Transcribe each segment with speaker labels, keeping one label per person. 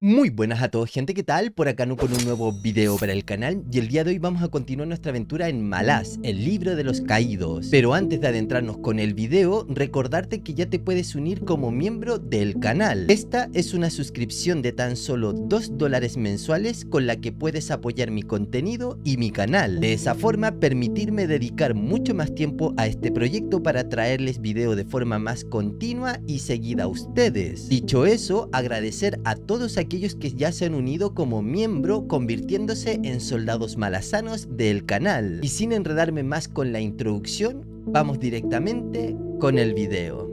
Speaker 1: Muy buenas a todos, gente, ¿qué tal? Por acá con un nuevo video para el canal, y el día de hoy vamos a continuar nuestra aventura en Malaz, el libro de los caídos. Pero antes de adentrarnos con el video, recordarte que ya te puedes unir como miembro del canal. Esta es una suscripción de tan solo $2 mensuales con la que puedes apoyar mi contenido y mi canal. De esa forma, permitirme dedicar mucho más tiempo a este proyecto para traerles video de forma más continua y seguida a ustedes. Dicho eso, agradecer a todos aquellos que ya se han unido como miembro, convirtiéndose en soldados malazanos del canal. Y sin enredarme más con la introducción, vamos directamente con el video.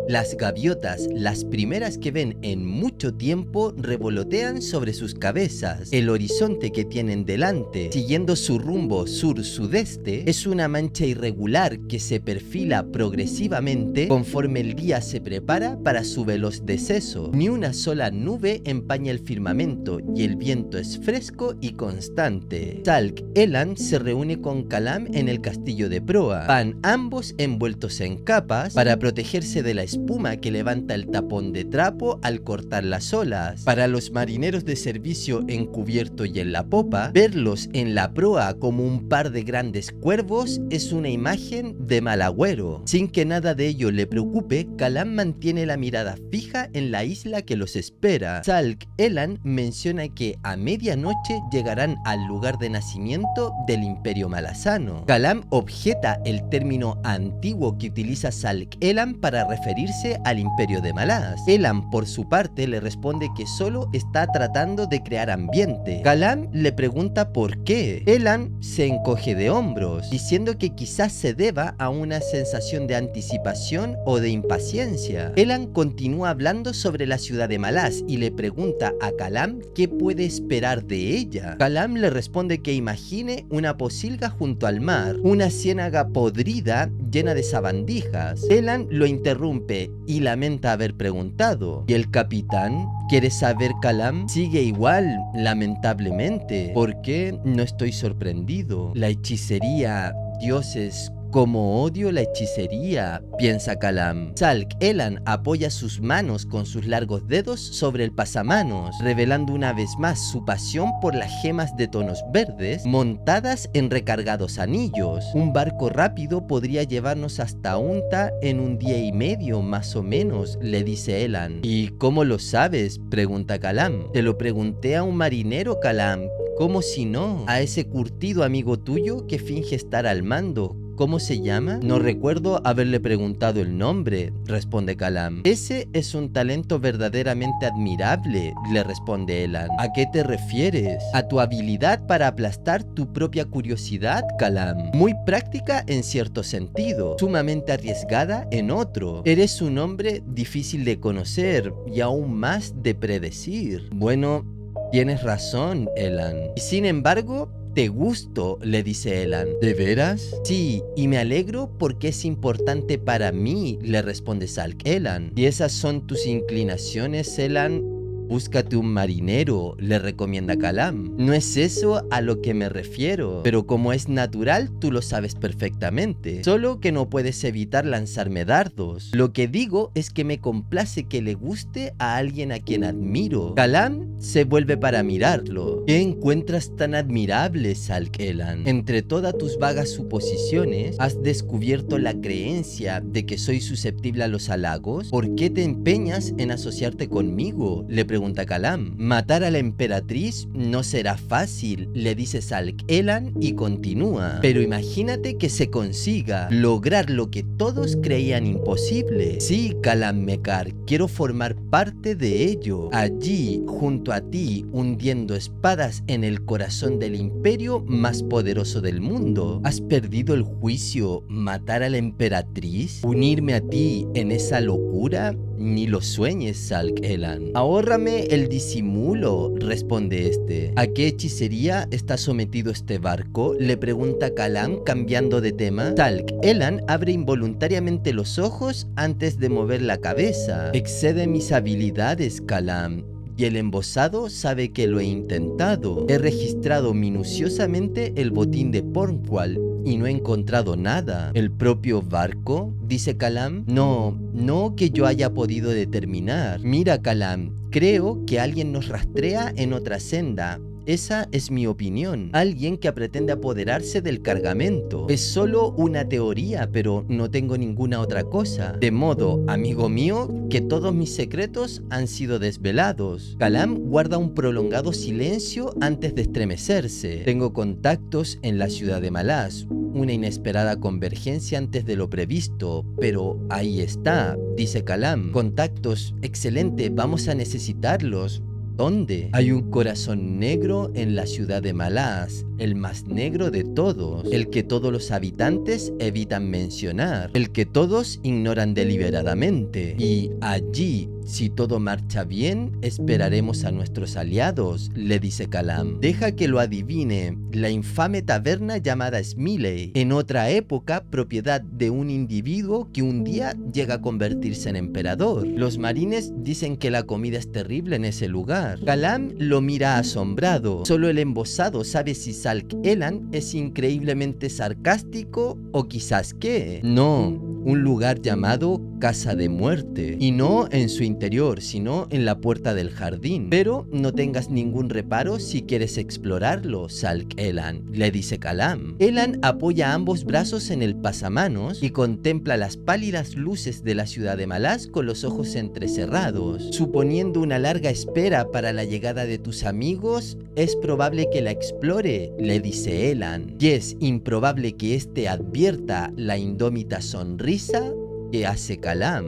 Speaker 1: Las gaviotas, las primeras que ven en mucho tiempo, revolotean sobre sus cabezas. El horizonte que tienen delante, siguiendo su rumbo sur-sudeste, es una mancha irregular que se perfila progresivamente conforme el día se prepara para su veloz deceso. Ni una sola nube empaña el firmamento y el viento es fresco y constante. Salk Elan se reúne con Kalam en el castillo de proa. Van ambos envueltos en capas para protegerse de la espuma que levanta el tapón de trapo al cortar las olas. Para los marineros de servicio en cubierto y en la popa, verlos en la proa como un par de grandes cuervos es una imagen de mal agüero. Sin que nada de ello le preocupe, Kalam mantiene la mirada fija en la isla que los espera. Salk Elan menciona que a medianoche llegarán al lugar de nacimiento del Imperio Malazano. Kalam objeta el término antiguo que utiliza Salk Elan para referirse al Imperio de Malaz. Elan, por su parte, le responde que solo está tratando de crear ambiente. Kalam le pregunta por qué. Elan se encoge de hombros, diciendo que quizás se deba a una sensación de anticipación o de impaciencia. Elan continúa hablando sobre la ciudad de Malaz y le pregunta a Kalam qué puede esperar de ella. Kalam le responde que imagine una posilga junto al mar, una ciénaga podrida llena de sabandijas. Elan lo interrumpe y lamenta haber preguntado. ¿Y el capitán? ¿Quiere saber, Kalam? Sigue igual, lamentablemente. ¿Por qué? No estoy sorprendido. La hechicería, dioses... Como odio la hechicería, piensa Kalam. Salk Elan apoya sus manos con sus largos dedos sobre el pasamanos, revelando una vez más su pasión por las gemas de tonos verdes montadas en recargados anillos. Un barco rápido podría llevarnos hasta Unta en un día y medio más o menos, le dice Elan. ¿Y cómo lo sabes?, pregunta Kalam. Te lo pregunté a un marinero, Kalam. ¿Cómo si no? A ese curtido amigo tuyo que finge estar al mando. ¿Cómo se llama? No recuerdo haberle preguntado el nombre, responde Kalam. Ese es un talento verdaderamente admirable, le responde Elan. ¿A qué te refieres? A tu habilidad para aplastar tu propia curiosidad, Kalam. Muy práctica en cierto sentido, sumamente arriesgada en otro. Eres un hombre difícil de conocer y aún más de predecir. Bueno, tienes razón, Elan. Y sin embargo, te gusto, le dice Elan. ¿De veras? Sí, y me alegro porque es importante para mí, le responde Salk Elan. ¿Y esas son tus inclinaciones, Elan? Búscate un marinero, le recomienda Kalam. No es eso a lo que me refiero, pero como es natural, tú lo sabes perfectamente. Solo que no puedes evitar lanzarme dardos. Lo que digo es que me complace que le guste a alguien a quien admiro. Kalam se vuelve para mirarlo. ¿Qué encuentras tan admirable, Salk Elan? Entre todas tus vagas suposiciones, ¿has descubierto la creencia de que soy susceptible a los halagos? ¿Por qué te empeñas en asociarte conmigo?, le pregunta Kalam. Matar a la emperatriz no será fácil, le dice Salk Elan y continúa. Pero imagínate que se consiga lograr lo que todos creían imposible. Sí, Kalam Mekar, quiero formar parte de ello. Allí, junto a ti, hundiendo espadas en el corazón del imperio más poderoso del mundo. ¿Has perdido el juicio? ¿Matar a la emperatriz? ¿Unirme a ti en esa locura? Ni lo sueñes, Salk Elan. Ahórrame el disimulo, responde este. ¿A qué hechicería está sometido este barco?, le pregunta Kalam, cambiando de tema. Salk Elan abre involuntariamente los ojos antes de mover la cabeza. Excede mis habilidades, Kalam. y el embosado sabe que lo he intentado. He registrado minuciosamente el botín de Pornqual y no he encontrado nada. ¿El propio barco?, dice Kalam. No que yo haya podido determinar. Mira, Kalam, creo que alguien nos rastrea en otra senda. Esa es mi opinión. Alguien que pretende apoderarse del cargamento. Es solo una teoría, pero no tengo ninguna otra cosa. De modo, amigo mío, que todos mis secretos han sido desvelados. Kalam guarda un prolongado silencio antes de estremecerse. Tengo contactos en la ciudad de Malaz. Una inesperada convergencia antes de lo previsto, pero ahí está, dice Kalam. Contactos, excelente, vamos a necesitarlos. ¿Dónde? Hay un corazón negro en la ciudad de Malaz, el más negro de todos, el que todos los habitantes evitan mencionar, el que todos ignoran deliberadamente. Y allí, si todo marcha bien, esperaremos a nuestros aliados, le dice Kalam. Deja que lo adivine, la infame taberna llamada Smiley, en otra época propiedad de un individuo que un día llega a convertirse en emperador. Los marines dicen que la comida es terrible en ese lugar. Kalam lo mira asombrado. Solo el embosado sabe si Salk Elan es increíblemente sarcástico o quizás qué. No, un lugar llamado Casa de Muerte, y no en su interior, sino en la puerta del jardín. Pero no tengas ningún reparo si quieres explorarlo, Salk Elan, le dice Kalam. Elan apoya ambos brazos en el pasamanos y contempla las pálidas luces de la ciudad de Malaz con los ojos entrecerrados. Suponiendo una larga espera para la llegada de tus amigos, es probable que la explore, le dice Elan, y es improbable que éste advierta la indómita sonrisa que hace Kalam.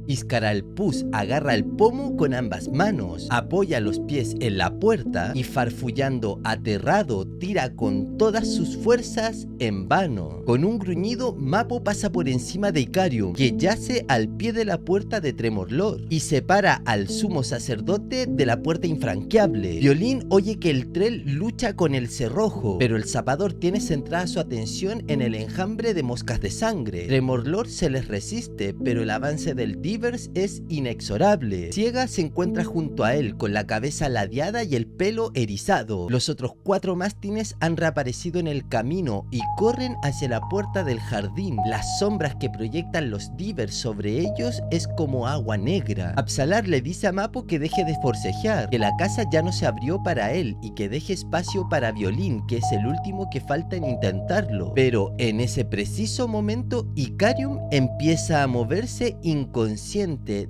Speaker 1: Iskaralpus agarra el pomo con ambas manos, apoya los pies en la puerta y farfullando aterrado tira con todas sus fuerzas en vano. Con un gruñido, Mapo pasa por encima de Ikarium, que yace al pie de la puerta de Tremorlord, y separa al sumo sacerdote de la puerta infranqueable. Violín oye que el Trell lucha con el cerrojo, pero el zapador tiene centrada su atención en el enjambre de moscas de sangre. Tremorlord se les resiste, pero el avance del es inexorable. Ciega se encuentra junto a él con la cabeza ladeada y el pelo erizado. Los otros 4 mástines han reaparecido en el camino y corren hacia la puerta del jardín. Las sombras que proyectan los divers sobre ellos es como agua negra. Absalar le dice a Mapo que deje de forcejear, que la casa ya no se abrió para él y que deje espacio para Violín, que es el último que falta en intentarlo. Pero en ese preciso momento, Ikarium empieza a moverse inconsciente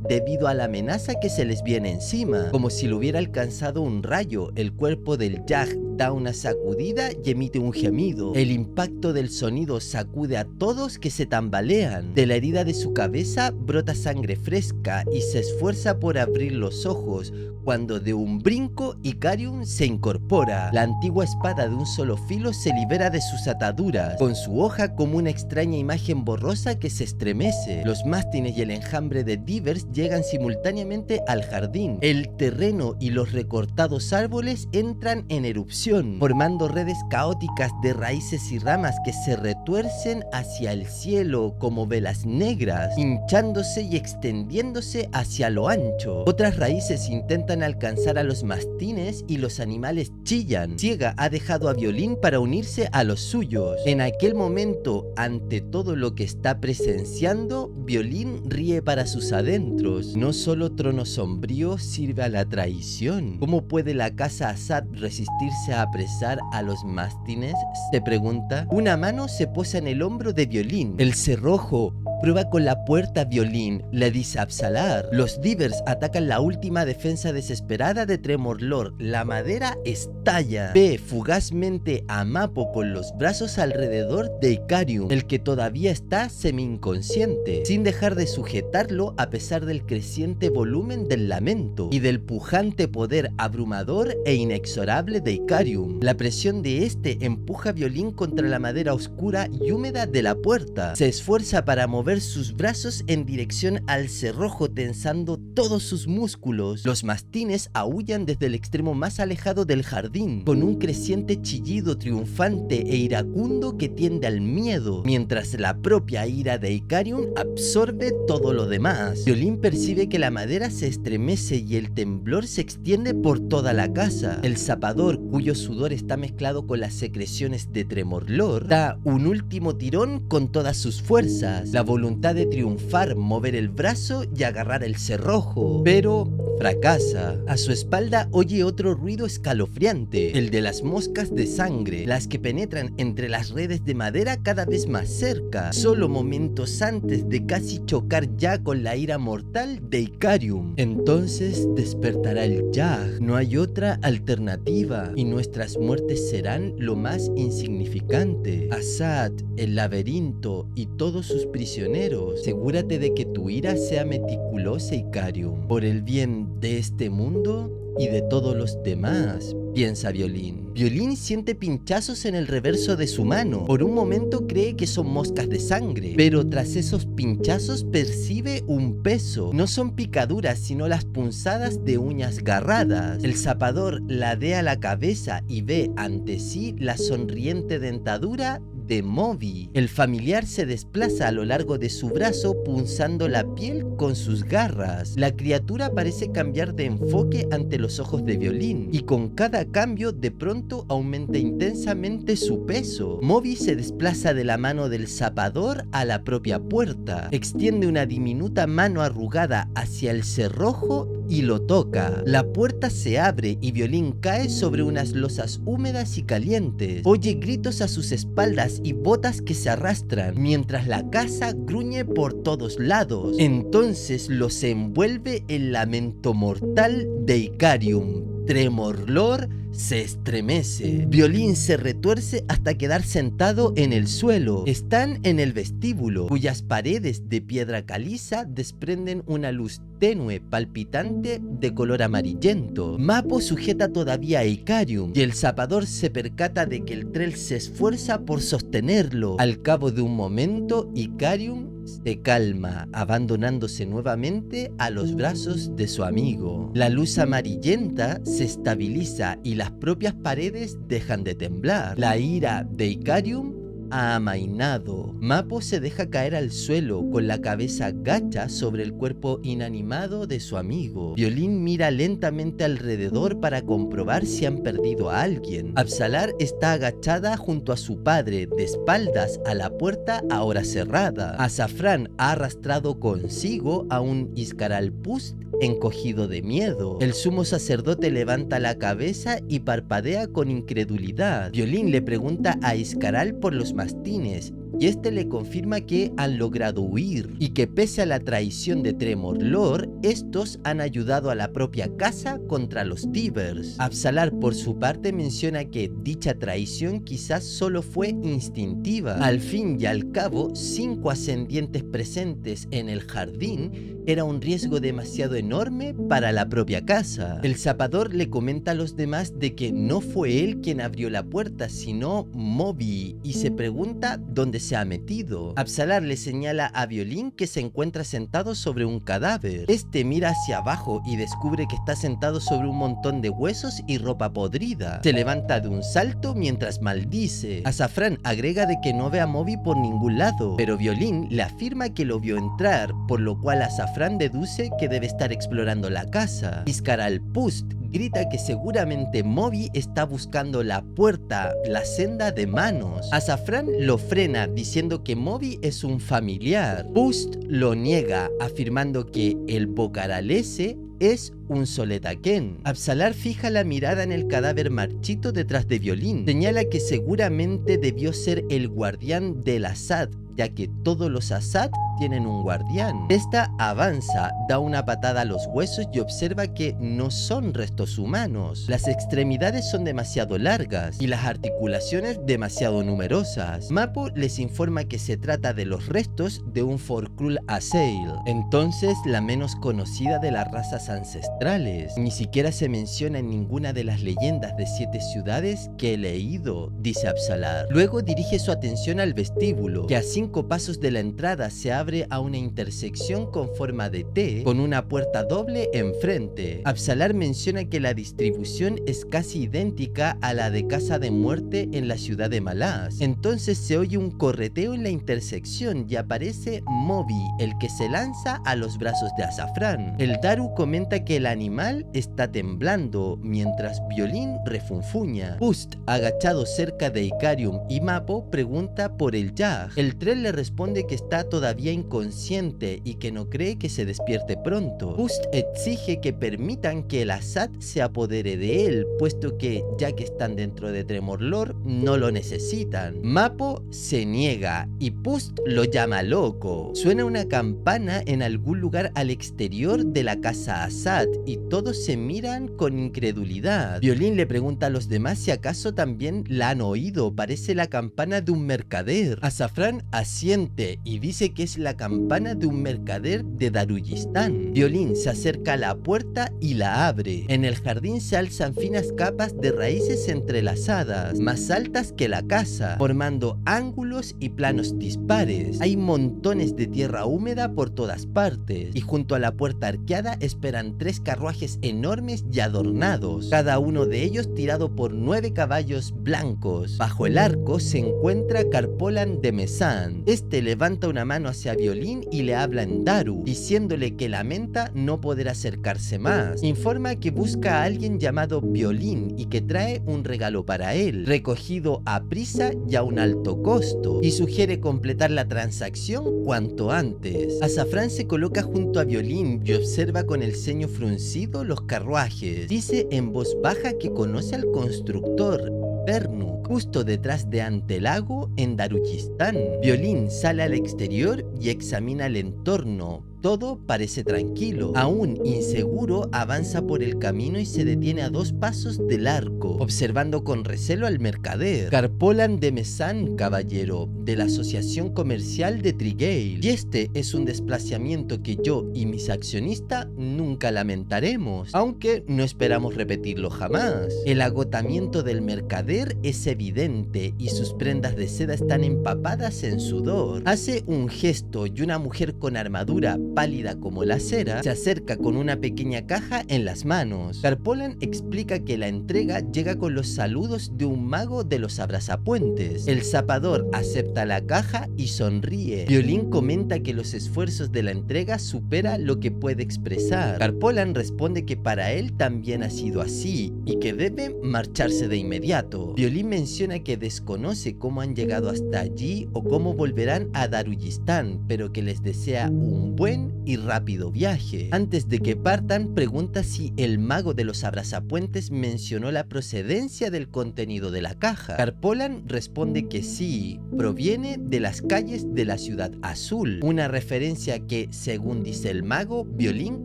Speaker 1: debido a la amenaza que se les viene encima. Como si lo hubiera alcanzado un rayo, el cuerpo del Yag da una sacudida y emite un gemido. El impacto del sonido sacude a todos que se tambalean. De la herida de su cabeza brota sangre fresca y se esfuerza por abrir los ojos, cuando de un brinco Ikarium se incorpora. La antigua espada de un solo filo se libera de sus ataduras, con su hoja como una extraña imagen borrosa que se estremece. Los mástines y el enjambre de divers llegan simultáneamente al jardín. El terreno y los recortados árboles entran en erupción, formando redes caóticas de raíces y ramas que se retuercen hacia el cielo como velas negras, hinchándose y extendiéndose hacia lo ancho. Otras raíces intentan alcanzar a los mastines y los animales chillan. Ciega ha dejado a Violín para unirse a los suyos. En aquel momento, ante todo lo que está presenciando, Violín ríe para sus adentros. No solo trono sombrío sirve a la traición. ¿Cómo puede la casa Assad resistirse a apresar a los mástines?, se pregunta. Una mano se posa en el hombro de Violín. El cerrojo prueba con la puerta, Violín, le dice Absalar. Los divers atacan la última defensa desesperada de Tremorlord. La madera estalla. Ve fugazmente a Mapo con los brazos alrededor de Ikarium, el que todavía está semi-inconsciente, sin dejar de sujetarlo a pesar del creciente volumen del lamento y del pujante poder abrumador e inexorable de Ikarium. La presión de este empuja a Violín contra la madera oscura y húmeda de la puerta. Se esfuerza para mover mover sus brazos en dirección al cerrojo, tensando todos sus músculos. Los mastines aúllan desde el extremo más alejado del jardín, con un creciente chillido triunfante e iracundo que tiende al miedo, mientras la propia ira de Ikarium absorbe todo lo demás. Violín percibe que la madera se estremece y el temblor se extiende por toda la casa. El zapador, cuyo sudor está mezclado con las secreciones de Tremorlor, da un último tirón con todas sus fuerzas, la voluntad de triunfar, mover el brazo y agarrar el cerrojo, pero fracasa. A su espalda oye otro ruido escalofriante, el de las moscas de sangre, las que penetran entre las redes de madera cada vez más cerca, solo momentos antes de casi chocar ya con la ira mortal de Ikarium. Entonces despertará el Yag. No hay otra alternativa y nuestras muertes serán lo más insignificante. Assad, el laberinto y todos sus prisioneros. Asegúrate de que tu ira sea meticulosa, Ikarium, por el bien de este mundo y de todos los demás, piensa Violín. Violín siente pinchazos en el reverso de su mano. Por un momento cree que son moscas de sangre, pero tras esos pinchazos percibe un peso. No son picaduras, sino las punzadas de uñas garradas. El zapador ladea la cabeza y ve ante sí la sonriente dentadura de Moby. El familiar se desplaza a lo largo de su brazo, punzando la piel con sus garras. La criatura parece cambiar de enfoque ante los ojos de Violín, y con cada cambio de pronto aumenta intensamente su peso. Moby se desplaza de la mano del zapador a la propia puerta, extiende una diminuta mano arrugada hacia el cerrojo y lo toca. La puerta se abre y Violín cae sobre unas losas húmedas y calientes. Oye gritos a sus espaldas y botas que se arrastran, mientras la casa gruñe por todos lados. Entonces los envuelve el lamento mortal de Ikarium. Tremorlor se estremece. Violín se retuerce hasta quedar sentado en el suelo. Están en el vestíbulo, cuyas paredes de piedra caliza desprenden una luz tenue, palpitante, de color amarillento. Mappo sujeta todavía a Ikarium, y el zapador se percata de que el Trell se esfuerza por sostenerlo. Al cabo de un momento, Ikarium se calma, abandonándose nuevamente a los brazos de su amigo. La luz amarillenta se estabiliza y las propias paredes dejan de temblar. La ira de Ikarium ha amainado. Mappo se deja caer al suelo, con la cabeza gacha sobre el cuerpo inanimado de su amigo. Violín mira lentamente alrededor para comprobar si han perdido a alguien. Absalar está agachada junto a su padre, de espaldas a la puerta ahora cerrada. Azafrán ha arrastrado consigo a un Iskaralpust encogido de miedo. El sumo sacerdote levanta la cabeza y parpadea con incredulidad. Violín le pregunta a Iskaral por los mastines, y este le confirma que han logrado huir, y que pese a la traición de Tremorlor, estos han ayudado a la propia casa contra los Tivers. Absalar, por su parte, menciona que dicha traición quizás solo fue instintiva. Al fin y al cabo, 5 ascendientes presentes en el jardín era un riesgo demasiado enorme para la propia casa. El zapador le comenta a los demás de que no fue él quien abrió la puerta, sino Moby, y se pregunta dónde se ha metido. Absalar le señala a Violín que se encuentra sentado sobre un cadáver. Este mira hacia abajo y descubre que está sentado sobre un montón de huesos y ropa podrida. Se levanta de un salto mientras maldice. Azafrán agrega de que no ve a Moby por ningún lado, pero Violín le afirma que lo vio entrar, por lo cual Azafrán deduce que debe estar explorando la casa. Iskaralpust grita que seguramente Moby está buscando la puerta, la senda de manos. Azafrán lo frena diciendo que Moby es un familiar. Pust lo niega, afirmando que el Bocaralese es un Soletaken. Absalar fija la mirada en el cadáver marchito detrás de Violín. Señala que seguramente debió ser el guardián del Assad, ya que todos los Assad tienen un guardián. Esta avanza, da una patada a los huesos y observa que no son restos humanos. Las extremidades son demasiado largas y las articulaciones demasiado numerosas. Mappo les informa que se trata de los restos de un Forkrul Asail, entonces la menos conocida de las razas ancestrales. Ni siquiera se menciona en ninguna de las leyendas de 7 ciudades que he leído, dice Absalar. Luego dirige su atención al vestíbulo, que a 5 pasos de la entrada se abre abre a una intersección con forma de T, con una puerta doble enfrente. Absalar menciona que la distribución es casi idéntica a la de Casa de Muerte en la ciudad de Malaz. Entonces se oye un correteo en la intersección y aparece Moby, el que se lanza a los brazos de Azafrán. El Daru comenta que el animal está temblando, mientras Violín refunfuña. Pust, agachado cerca de Icarium y Mapo, pregunta por el Jag. El tren le responde que está todavía inconsciente y que no cree que se despierte pronto. Pust exige que permitan que el Asad se apodere de él, puesto que, ya que están dentro de Tremorlor, no lo necesitan. Mapo se niega y Pust lo llama loco. Suena una campana en algún lugar al exterior de la casa Asad y todos se miran con incredulidad. Violín le pregunta a los demás si acaso también la han oído. Parece la campana de un mercader. Azafrán asiente y dice que es la campana de un mercader de Darujistán. Violín se acerca a la puerta y la abre. En el jardín se alzan finas capas de raíces entrelazadas, más altas que la casa, formando ángulos y planos dispares. Hay montones de tierra húmeda por todas partes, y junto a la puerta arqueada esperan 3 carruajes enormes y adornados, cada uno de ellos tirado por 9 caballos blancos. Bajo el arco se encuentra Carpolan de Mesan. Este levanta una mano hacia Violín y le habla en Daru, diciéndole que lamenta no poder acercarse más. Informa que busca a alguien llamado Violín y que trae un regalo para él, recogido a prisa y a un alto costo, y sugiere completar la transacción cuanto antes. Azafrán se coloca junto a Violín y observa con el ceño fruncido los carruajes. Dice en voz baja que conoce al constructor, Pernuk, justo detrás de Antelago en Darujistán. Violín sale al exterior y examina el entorno. Todo parece tranquilo. Aún inseguro, avanza por el camino y se detiene a 2 pasos del arco, observando con recelo al mercader. Carpolan de Mesan, caballero, de la Asociación Comercial de Trigale. Y este es un desplazamiento que yo y mis accionistas nunca lamentaremos, aunque no esperamos repetirlo jamás. El agotamiento del mercader es evidente y sus prendas de seda están empapadas en sudor. Hace un gesto y una mujer con armadura pálida como la cera se acerca con una pequeña caja en las manos. Carpolan explica que la entrega llega con los saludos de un mago de los abrazapuentes. El zapador acepta la caja y sonríe. Violín comenta que los esfuerzos de la entrega supera lo que puede expresar. Carpolan responde que para él también ha sido así y que debe marcharse de inmediato. Violín menciona que desconoce cómo han llegado hasta allí o cómo volverán a Darujistán, pero que les desea un buen y rápido viaje. Antes de que partan, pregunta si el mago de los abrazapuentes mencionó la procedencia del contenido de la caja. Carpolan responde que sí, proviene de las calles de la ciudad azul, una referencia que, según dice el mago, Violín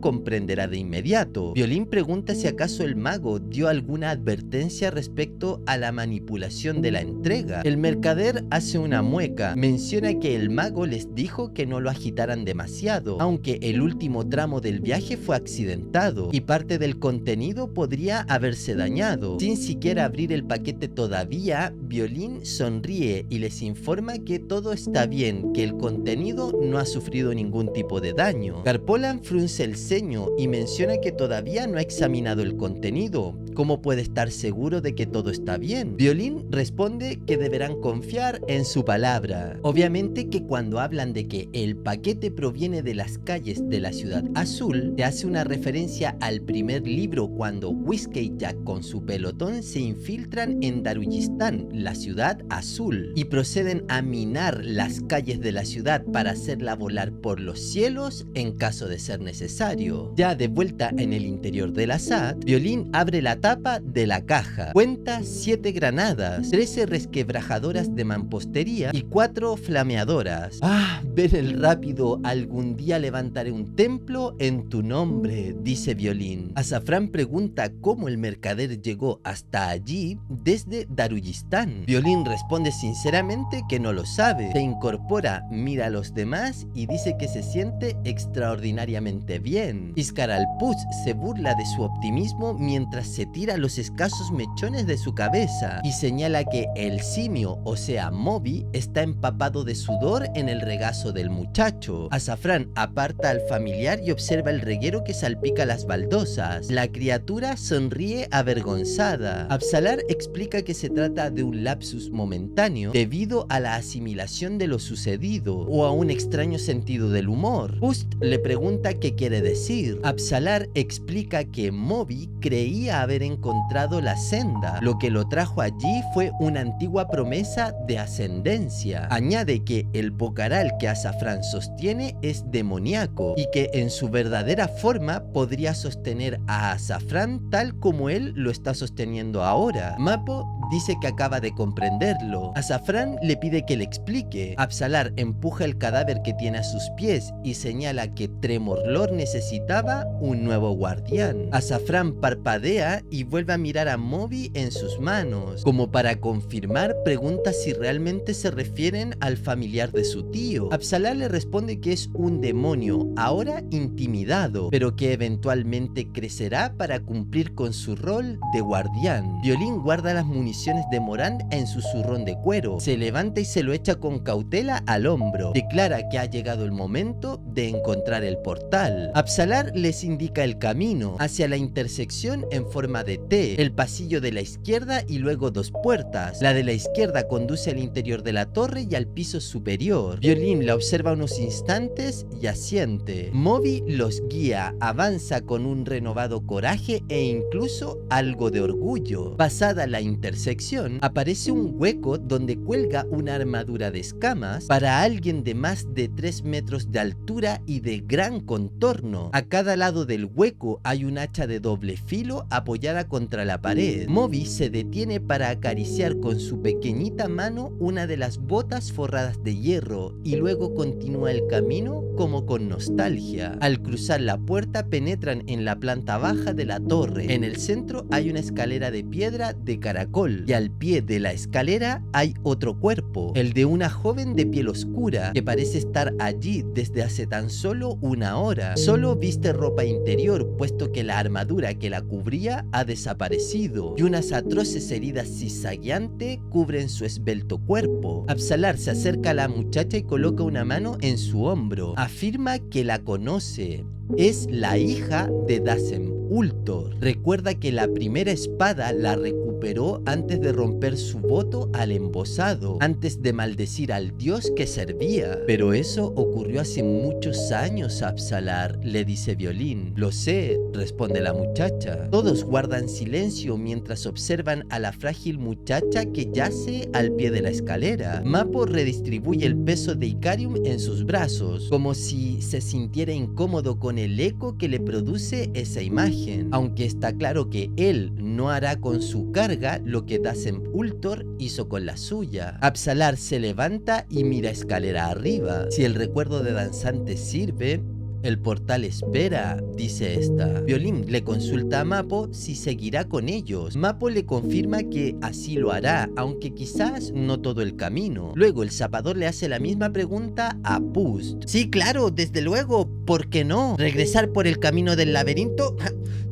Speaker 1: comprenderá de inmediato. Violín pregunta si acaso el mago dio alguna advertencia respecto a la manipulación de la entrega. El mercader hace una mueca, menciona que el mago les dijo que no lo agitaran demasiado, aunque el último tramo del viaje fue accidentado y parte del contenido podría haberse dañado. Sin siquiera abrir el paquete todavía, Violín sonríe y les informa que todo está bien, que el contenido no ha sufrido ningún tipo de daño. Carpolan frunce el ceño y menciona que todavía no ha examinado el contenido. ¿Cómo puede estar seguro de que todo está bien? Violín responde que deberán confiar en su palabra. Obviamente que cuando hablan de que el paquete proviene de las calles de la ciudad azul, se hace una referencia al primer libro cuando Whiskey y Jack con su pelotón se infiltran en Darujistán, la ciudad azul, y proceden a minar las calles de la ciudad para hacerla volar por los cielos en caso de ser necesario. Ya de vuelta en el interior del Asad, Violín abre la tapa de la caja. Cuenta 7 granadas, 13 resquebrajadoras de mampostería y 4 flameadoras. Ah, ven el rápido, algún día levantaré un templo en tu nombre, dice Violín. Azafrán pregunta cómo el mercader llegó hasta allí desde Darujistán. Violín responde sinceramente que no lo sabe. Se incorpora, mira a los demás y dice que se siente extraordinariamente bien. Iskar al-Puz se burla de su optimismo mientras se retira los escasos mechones de su cabeza y señala que el simio, o sea Moby, está empapado de sudor en el regazo del muchacho. Azafrán aparta al familiar y observa el reguero que salpica las baldosas. La criatura sonríe avergonzada. Absalar explica que se trata de un lapsus momentáneo debido a la asimilación de lo sucedido o a un extraño sentido del humor. Pust le pregunta qué quiere decir. Absalar explica que Moby creía haber encontrado la senda. Lo que lo trajo allí fue una antigua promesa de ascendencia. Añade que el bocaral que Azafrán sostiene es demoníaco y que en su verdadera forma podría sostener a Azafrán tal como él lo está sosteniendo ahora. Mappo dice que acaba de comprenderlo. Azafrán le pide que le explique. Absalar empuja el cadáver que tiene a sus pies y señala que Tremorlor necesitaba un nuevo guardián. Azafrán parpadea y vuelve a mirar a Moby en sus manos. Como para confirmar, pregunta si realmente se refieren al familiar de su tío. Absalar le responde que es un demonio, ahora intimidado, pero que eventualmente crecerá para cumplir con su rol de guardián. Violín guarda las municiones de Morand en su zurrón de cuero. Se levanta y se lo echa con cautela al hombro. Declara que ha llegado el momento de encontrar el portal. Absalar les indica el camino hacia la intersección en forma de T, el pasillo de la izquierda y luego dos puertas. La de la izquierda conduce al interior de la torre y al piso superior. Violín la observa unos instantes y asiente. Moby los guía, avanza con un renovado coraje e incluso algo de orgullo. Pasada la intersección, aparece un hueco donde cuelga una armadura de escamas para alguien de más de 3 metros de altura y de gran contorno. A cada lado del hueco hay un hacha de doble filo apoyada contra la pared. Moby se detiene para acariciar con su pequeñita mano una de las botas forradas de hierro y luego continúa el camino como con nostalgia. Al cruzar la puerta penetran en la planta baja de la torre. En el centro hay una escalera de piedra de caracol y al pie de la escalera hay otro cuerpo, el de una joven de piel oscura que parece estar allí desde hace tan solo una hora. Solo viste ropa interior, puesto que la armadura que la cubría ha desaparecido y unas atroces heridas zigzagueantes cubren su esbelto cuerpo. Absalar se acerca a la muchacha y coloca una mano en su hombro. Afirma que la conoce. Es la hija de Dacem Ultor. Recuerda que la primera espada la recuperó antes de romper su voto al embosado, antes de maldecir al dios que servía. Pero eso ocurrió hace muchos años, Absalar, le dice Violín. Lo sé, responde la muchacha. Todos guardan silencio mientras observan a la frágil muchacha que yace al pie de la escalera. Mappo redistribuye el peso de Icarium en sus brazos, como si se sintiera incómodo con el eco que le produce esa imagen, aunque está claro que él no hará con su carga lo que Dacem Ultor hizo con la suya. Absalar se levanta y mira escalera arriba. Si el recuerdo de danzante sirve, el portal espera, dice esta. Violín le consulta a Mappo si seguirá con ellos. Mappo le confirma que así lo hará, aunque quizás no todo el camino. Luego el zapador le hace la misma pregunta a Pust. Sí, claro, desde luego, ¿por qué no? ¿Regresar por el camino del laberinto?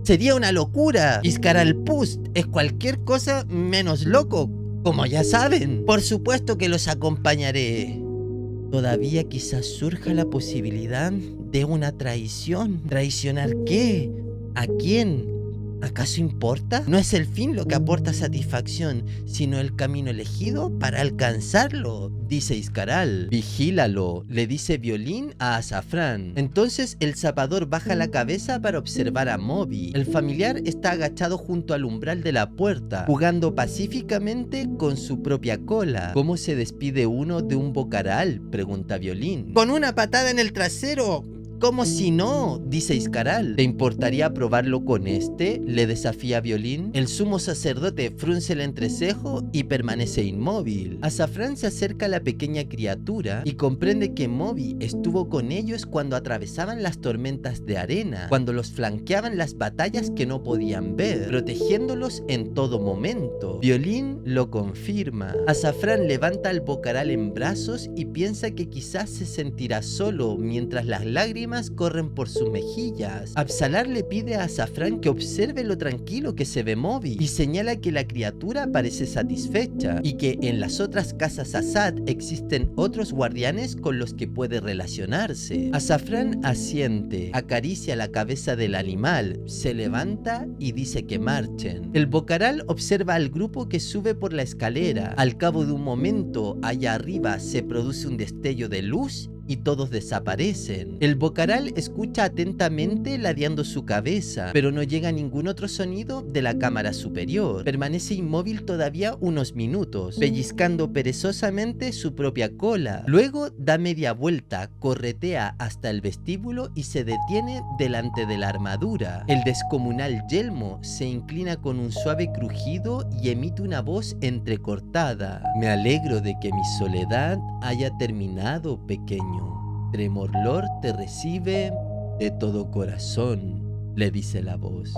Speaker 1: Sería una locura. Iscaral Pust es cualquier cosa menos loco, como ya saben. Por supuesto que los acompañaré. Todavía quizás surja la posibilidad de una traición. ¿Traicionar qué? ¿A quién? ¿Acaso importa? No es el fin lo que aporta satisfacción, sino el camino elegido para alcanzarlo, dice Iscaral. Vigílalo, le dice Violín a Azafrán. Entonces el zapador baja la cabeza para observar a Moby. El familiar está agachado junto al umbral de la puerta, jugando pacíficamente con su propia cola. ¿Cómo se despide uno de un bocaral?, pregunta Violín. Con una patada en el trasero. ¿Cómo si no?, dice Iscaral. ¿Te importaría probarlo con este?, le desafía Violín. El sumo sacerdote frunce el entrecejo y permanece inmóvil. Azafrán se acerca a la pequeña criatura y comprende que Moby estuvo con ellos cuando atravesaban las tormentas de arena, cuando los flanqueaban las batallas que no podían ver, protegiéndolos en todo momento. Violín lo confirma. Azafrán levanta al bocaral en brazos y piensa que quizás se sentirá solo mientras las lágrimas lágrimas corren por sus mejillas. Absalar le pide a Azafrán que observe lo tranquilo que se ve Moby y señala que la criatura parece satisfecha y que en las otras casas Assad existen otros guardianes con los que puede relacionarse. Azafrán asiente, acaricia la cabeza del animal, se levanta y dice que marchen. El Bocaral observa al grupo que sube por la escalera. Al cabo de un momento, allá arriba se produce un destello de luz y todos desaparecen. El Bocaral escucha atentamente ladeando su cabeza, pero no llega ningún otro sonido de la cámara superior. Permanece inmóvil todavía unos minutos, pellizcando perezosamente su propia cola. Luego da media vuelta, corretea hasta el vestíbulo y se detiene delante de la armadura. El descomunal yelmo se inclina con un suave crujido y emite una voz entrecortada. Me alegro de que mi soledad haya terminado, pequeño. Tremorlord te recibe de todo corazón, le dice la voz.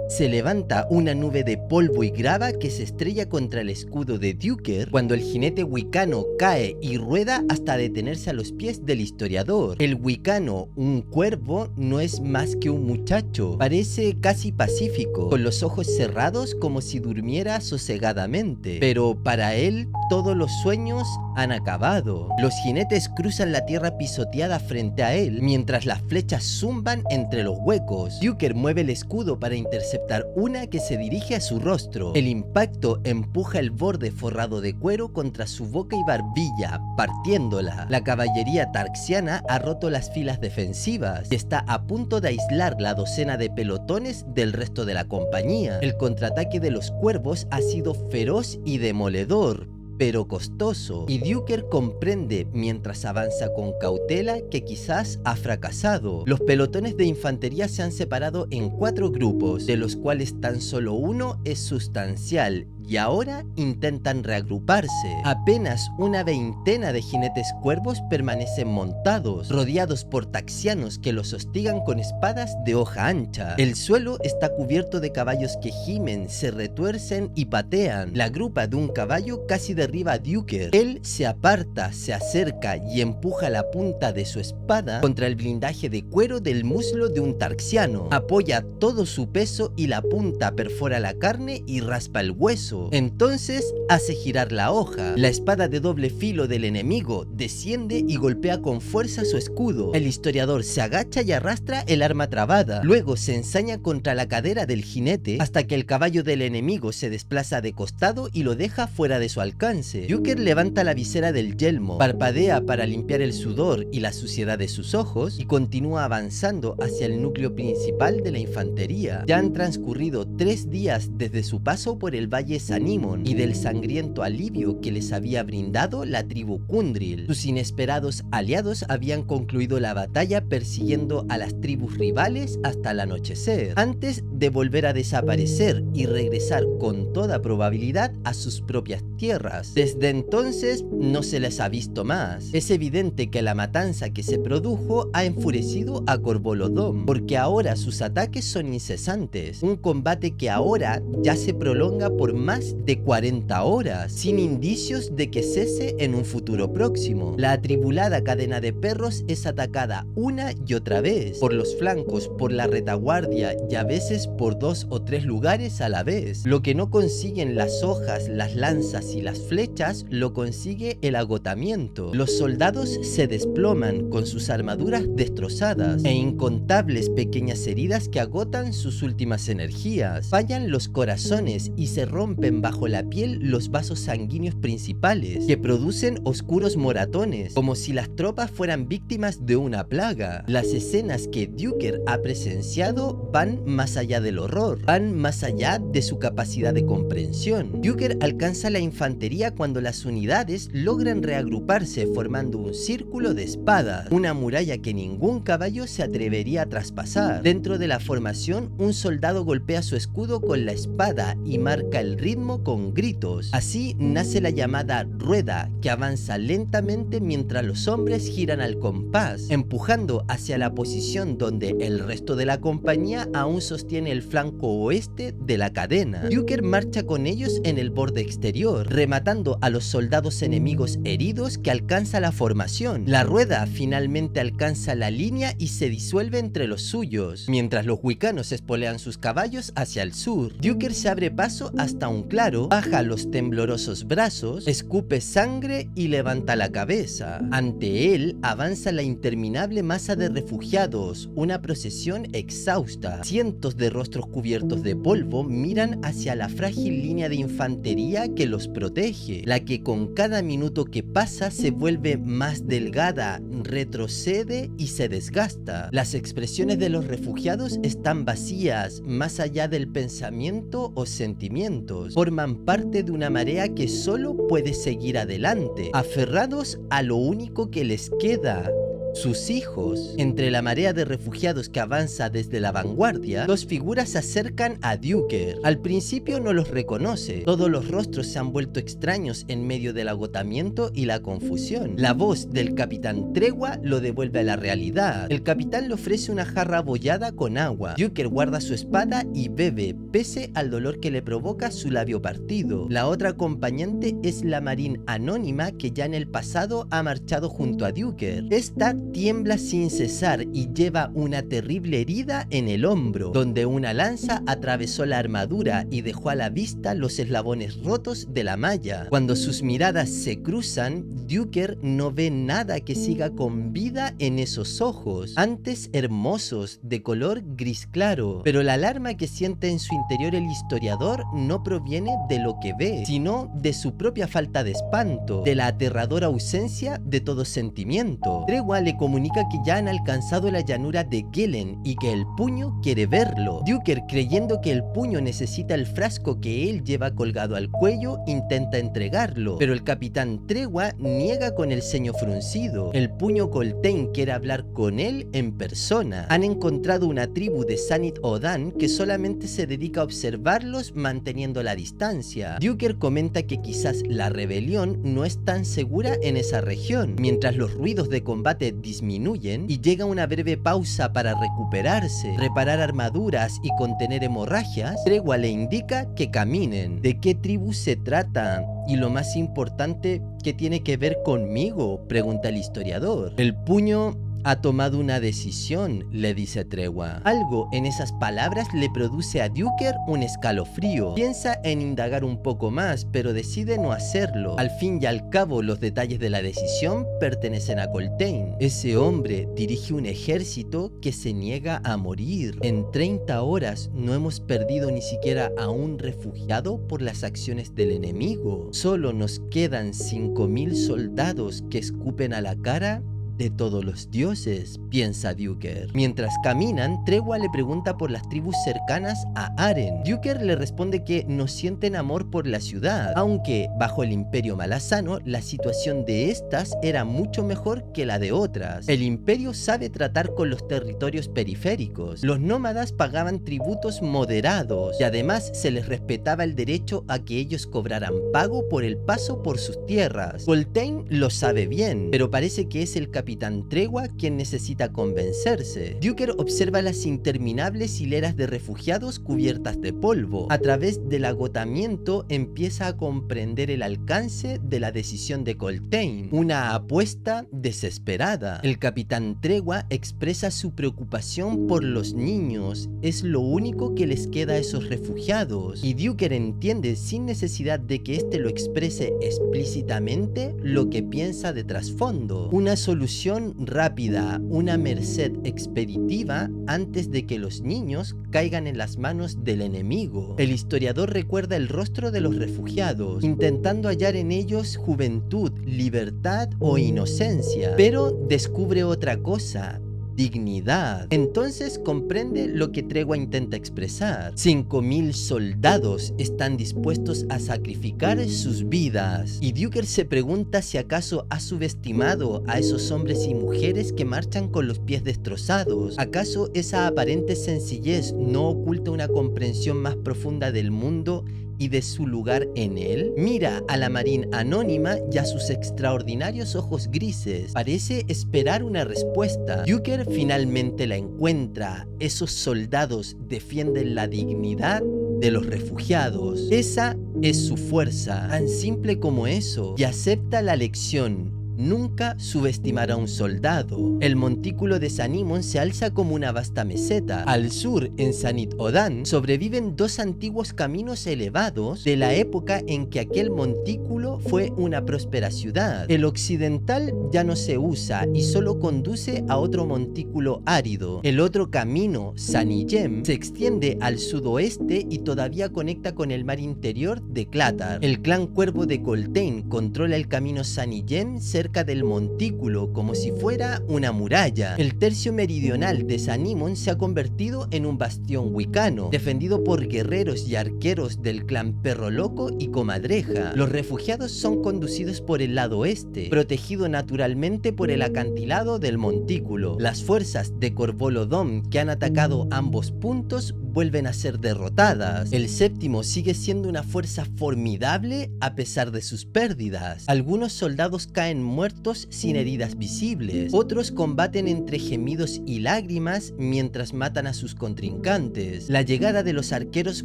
Speaker 1: Se levanta una nube de polvo y grava que se estrella contra el escudo de Duker cuando el jinete wicano cae y rueda hasta detenerse a los pies del historiador. El wicano, un cuervo, no es más que un muchacho. Parece casi pacífico, con los ojos cerrados como si durmiera sosegadamente. Pero para él, todos los sueños han acabado. Los jinetes cruzan la tierra pisoteada frente a él, mientras las flechas zumban entre los huecos. Duker mueve el escudo para interceptar una que se dirige a su rostro. El impacto empuja el borde forrado de cuero contra su boca y barbilla, partiéndola. La caballería tarxiana ha roto las filas defensivas y está a punto de aislar la docena de pelotones del resto de la compañía. El contraataque de los cuervos ha sido feroz y demoledor, pero costoso, y Duker comprende mientras avanza con cautela que quizás ha fracasado. Los pelotones de infantería se han separado en 4 grupos, de los cuales tan solo uno es sustancial, y ahora intentan reagruparse. Apenas una veintena de jinetes cuervos permanecen montados, rodeados por taxianos que los hostigan con espadas de hoja ancha. El suelo está cubierto de caballos que gimen, se retuercen y patean. La grupa de un caballo casi derriba a Duker. Él se aparta, se acerca y empuja la punta de su espada contra el blindaje de cuero del muslo de un tarxiano. Apoya todo su peso y la punta perfora la carne y raspa el hueso. Entonces hace girar la hoja. La espada de doble filo del enemigo desciende y golpea con fuerza su escudo. El historiador se agacha y arrastra el arma trabada. Luego se ensaña contra la cadera del jinete hasta que el caballo del enemigo se desplaza de costado y lo deja fuera de su alcance. Duker levanta la visera del yelmo, parpadea para limpiar el sudor y la suciedad de sus ojos y continúa avanzando hacia el núcleo principal de la infantería. Ya han transcurrido 3 días desde su paso por el valle Sanimon y del sangriento alivio que les había brindado la tribu Kundril. Sus inesperados aliados habían concluido la batalla persiguiendo a las tribus rivales hasta el anochecer, antes de volver a desaparecer y regresar con toda probabilidad a sus propias tierras. Desde entonces no se les ha visto más. Es evidente que la matanza que se produjo ha enfurecido a Corvolodom, porque ahora sus ataques son incesantes. Un combate que ahora ya se prolonga por más de 40 horas, sin indicios de que cese en un futuro próximo. La atribulada cadena de perros es atacada una y otra vez, por los flancos, por la retaguardia y a veces por 2 o 3 lugares a la vez. Lo que no consiguen las hojas, las lanzas y las flechas, lo consigue el agotamiento. Los soldados se desploman con sus armaduras destrozadas e incontables pequeñas heridas que agotan sus últimas energías. Fallan los corazones y se rompen bajo la piel los vasos sanguíneos principales, que producen oscuros moratones, como si las tropas fueran víctimas de una plaga. Las escenas que Duker ha presenciado van más allá del horror, van más allá de su capacidad de comprensión. Duker alcanza la infantería cuando las unidades logran reagruparse formando un círculo de espadas, una muralla que ningún caballo se atrevería a traspasar. Dentro de la formación, un soldado golpea su escudo con la espada y marca el ritmo con gritos. Así nace la llamada rueda, que avanza lentamente mientras los hombres giran al compás, empujando hacia la posición donde el resto de la compañía aún sostiene el flanco oeste de la cadena. Duker marcha con ellos en el borde exterior, rematando a los soldados enemigos heridos que alcanza la formación. La rueda finalmente alcanza la línea y se disuelve entre los suyos, mientras los wicanos espolean sus caballos hacia el sur. Duker se abre paso hasta un claro, baja los temblorosos brazos, escupe sangre y levanta la cabeza. Ante él avanza la interminable masa de refugiados, una procesión exhausta. Cientos de rostros cubiertos de polvo miran hacia la frágil línea de infantería que los protege, la que con cada minuto que pasa se vuelve más delgada, retrocede y se desgasta. Las expresiones de los refugiados están vacías, más allá del pensamiento o sentimientos. Forman parte de una marea que solo puede seguir adelante, aferrados a lo único que les queda: sus hijos. Entre la marea de refugiados que avanza desde la vanguardia, dos figuras se acercan a Duker. Al principio no los reconoce, todos los rostros se han vuelto extraños en medio del agotamiento y la confusión. La voz del capitán Tregua lo devuelve a la realidad. El capitán le ofrece una jarra abollada con agua. Duker guarda su espada y bebe, pese al dolor que le provoca su labio partido. La otra acompañante es la marín anónima que ya en el pasado ha marchado junto a Duker. Esta tiembla sin cesar y lleva una terrible herida en el hombro, donde una lanza atravesó la armadura y dejó a la vista los eslabones rotos de la malla. Cuando sus miradas se cruzan, Duker no ve nada que siga con vida en esos ojos, antes hermosos, de color gris claro. Pero la alarma que siente en su interior el historiador no proviene de lo que ve, sino de su propia falta de espanto, de la aterradora ausencia de todo sentimiento. Tregua le comunica que ya han alcanzado la llanura de Gelen y que el puño quiere verlo. Duker, creyendo que el puño necesita el frasco que él lleva colgado al cuello, intenta entregarlo, pero el capitán Tregua niega con el ceño fruncido. El puño Coltaine quiere hablar con él en persona. Han encontrado una tribu de Sanit Odan que solamente se dedica a observarlos manteniendo la distancia. Duker comenta que quizás la rebelión no es tan segura en esa región. Mientras los ruidos de combate disminuyen y llega una breve pausa para recuperarse, reparar armaduras y contener hemorragias, Tregua le indica que caminen. ¿De qué tribu se trata? Y lo más importante, ¿qué tiene que ver conmigo?, pregunta el historiador. El puño ha tomado una decisión, le dice Tregua. Algo en esas palabras le produce a Duker un escalofrío. Piensa en indagar un poco más, pero decide no hacerlo. Al fin y al cabo, los detalles de la decisión pertenecen a Coltaine. Ese hombre dirige un ejército que se niega a morir. En 30 horas no hemos perdido ni siquiera a un refugiado por las acciones del enemigo. Solo nos quedan 5000 soldados que escupen a la cara de todos los dioses, piensa Duker. Mientras caminan, Tregua le pregunta por las tribus cercanas a Aren. Duker le responde que no sienten amor por la ciudad, aunque bajo el Imperio Malazano la situación de estas era mucho mejor que la de otras. El Imperio sabe tratar con los territorios periféricos. Los nómadas pagaban tributos moderados y además se les respetaba el derecho a que ellos cobraran pago por el paso por sus tierras. Coltaine lo sabe bien, pero parece que es el capitán Tregua quien necesita convencerse. Duker observa las interminables hileras de refugiados cubiertas de polvo. A través del agotamiento empieza a comprender el alcance de la decisión de Coltaine, una apuesta desesperada. El capitán Tregua expresa su preocupación por los niños, es lo único que les queda a esos refugiados, y Duker entiende sin necesidad de que éste lo exprese explícitamente lo que piensa de trasfondo. Una solución rápida, una merced expeditiva antes de que los niños caigan en las manos del enemigo. El historiador recuerda el rostro de los refugiados, intentando hallar en ellos juventud, libertad o inocencia, pero descubre otra cosa: dignidad. Entonces comprende lo que Tregua intenta expresar. 5000 soldados están dispuestos a sacrificar sus vidas. Y Duker se pregunta si acaso ha subestimado a esos hombres y mujeres que marchan con los pies destrozados. ¿Acaso esa aparente sencillez no oculta una comprensión más profunda del mundo y de su lugar en él? Mira a la Marine anónima y a sus extraordinarios ojos grises. Parece esperar una respuesta. Duker finalmente la encuentra. Esos soldados defienden la dignidad de los refugiados. Esa es su fuerza, tan simple como eso, y acepta la lección. Nunca subestimar a un soldado. El montículo de Sanimon se alza como una vasta meseta. Al sur, en Sanit Odan, sobreviven dos antiguos caminos elevados de la época en que aquel montículo fue una próspera ciudad. El occidental ya no se usa y solo conduce a otro montículo árido. El otro camino, Saniyem, se extiende al sudoeste y todavía conecta con el mar interior de Klatar. El clan Cuervo de Coltane controla el camino Saniyem cerca del montículo como si fuera una muralla. El tercio meridional de Sanimon se ha convertido en un bastión wicano, defendido por guerreros y arqueros del clan Perro Loco y Comadreja. Los refugiados son conducidos por el lado oeste, protegido naturalmente por el acantilado del montículo. Las fuerzas de Corvolodom que han atacado ambos puntos vuelven a ser derrotadas. El séptimo sigue siendo una fuerza formidable a pesar de sus pérdidas. Algunos soldados caen muertos sin heridas visibles. Otros combaten entre gemidos y lágrimas mientras matan a sus contrincantes. La llegada de los arqueros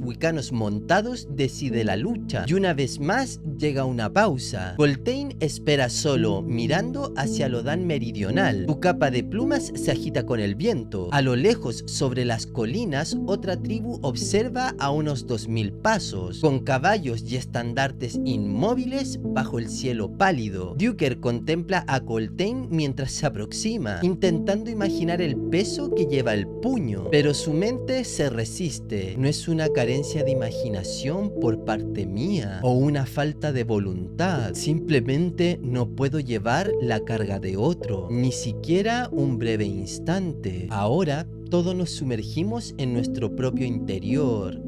Speaker 1: wicanos montados decide la lucha, y una vez más llega una pausa. Coltane espera solo, mirando hacia el Odan meridional. Su capa de plumas se agita con el viento. A lo lejos, sobre las colinas, otra tribu observa a unos 2000 pasos, con caballos y estandartes inmóviles bajo el cielo pálido. Duker contempla a Coltane mientras se aproxima, intentando imaginar el peso que lleva el puño, pero su mente se resiste. No es una carencia de imaginación por parte mía o una falta de voluntad, simplemente no puedo llevar la carga de otro, ni siquiera un breve instante. Ahora todos nos sumergimos en nuestro propio interior,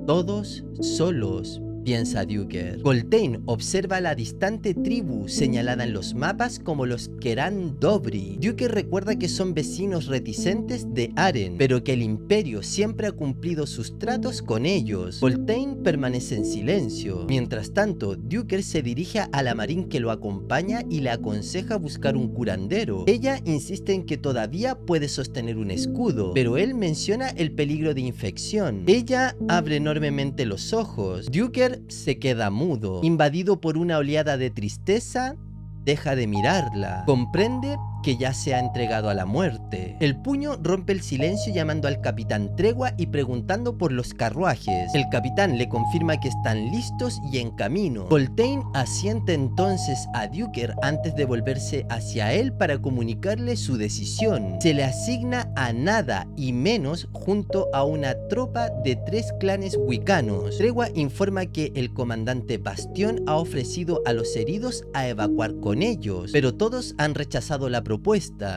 Speaker 1: todos solos, piensa Duker. Coltane observa la distante tribu señalada en los mapas como los Keran Dobri. Duker recuerda que son vecinos reticentes de Aren, pero que el imperio siempre ha cumplido sus tratos con ellos. Coltane permanece en silencio. Mientras tanto, Duker se dirige a la Marine que lo acompaña y le aconseja buscar un curandero. Ella insiste en que todavía puede sostener un escudo, pero él menciona el peligro de infección. Ella abre enormemente los ojos. Duker se queda mudo. Invadido por una oleada de tristeza, deja de mirarla. Comprende que ya se ha entregado a la muerte. El puño rompe el silencio llamando al capitán Tregua y preguntando por los carruajes. El capitán le confirma que están listos y en camino. Coltane asiente entonces a Duker antes de volverse hacia él para comunicarle su decisión. Se le asigna a nada y menos junto a una tropa de 3 clanes wicanos. Tregua informa que el comandante Bastión ha ofrecido a los heridos a evacuar con ellos, pero todos han rechazado la propuesta.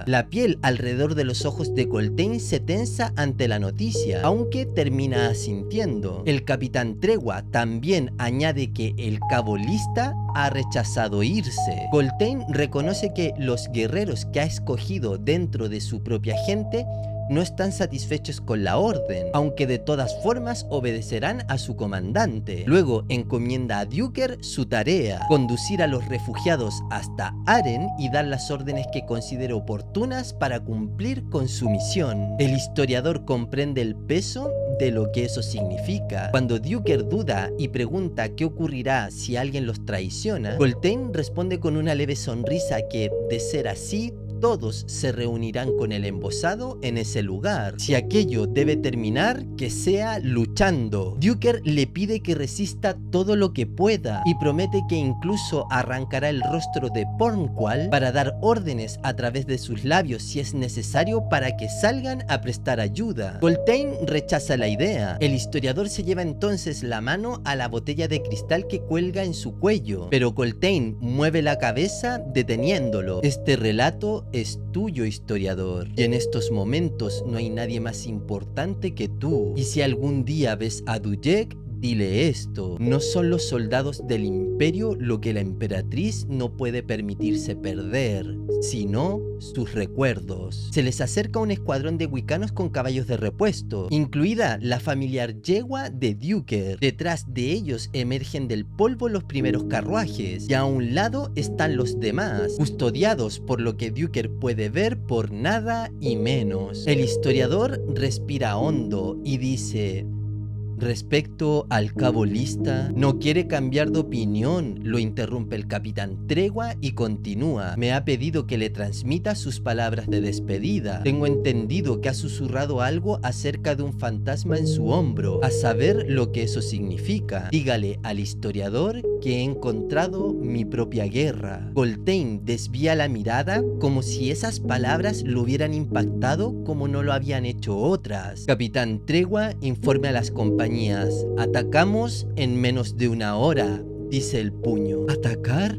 Speaker 1: La piel alrededor de los ojos de Coltane se tensa ante la noticia, aunque termina asintiendo. El capitán Tregua también añade que el cabo Lista ha rechazado irse. Coltane reconoce que los guerreros que ha escogido dentro de su propia gente no están satisfechos con la orden, aunque de todas formas obedecerán a su comandante. Luego encomienda a Duker su tarea: conducir a los refugiados hasta Aren y dar las órdenes que considere oportunas para cumplir con su misión. El historiador comprende el peso de lo que eso significa. Cuando Duker duda y pregunta qué ocurrirá si alguien los traiciona, Coltane responde con una leve sonrisa que, de ser así, todos se reunirán con el embosado en ese lugar. Si aquello debe terminar, que sea luchando. Duker le pide que resista todo lo que pueda y promete que incluso arrancará el rostro de Pornqual para dar órdenes a través de sus labios si es necesario para que salgan a prestar ayuda. Coltane rechaza la idea. El historiador se lleva entonces la mano a la botella de cristal que cuelga en su cuello, pero Coltane mueve la cabeza deteniéndolo. Este relato es tuyo, historiador, y en estos momentos no hay nadie más importante que tú. Y si algún día ves a Dujek, dile esto: no son los soldados del imperio lo que la emperatriz no puede permitirse perder, sino sus recuerdos. Se les acerca un escuadrón de wicanos con caballos de repuesto, incluida la familiar yegua de Duker. Detrás de ellos emergen del polvo los primeros carruajes, y a un lado están los demás, custodiados por lo que Duker puede ver por nada y menos. El historiador respira hondo y dice: respecto al cabo Lista, no quiere cambiar de opinión, lo interrumpe el capitán Tregua y continúa. Me ha pedido que le transmita sus palabras de despedida. Tengo entendido que ha susurrado algo acerca de un fantasma en su hombro, a saber lo que eso significa. Dígale al historiador que he encontrado mi propia guerra. Coltaine desvía la mirada como si esas palabras lo hubieran impactado como no lo habían hecho otras. Capitán Tregua informe a las compañías: atacamos en menos de una hora, dice el puño. ¿Atacar?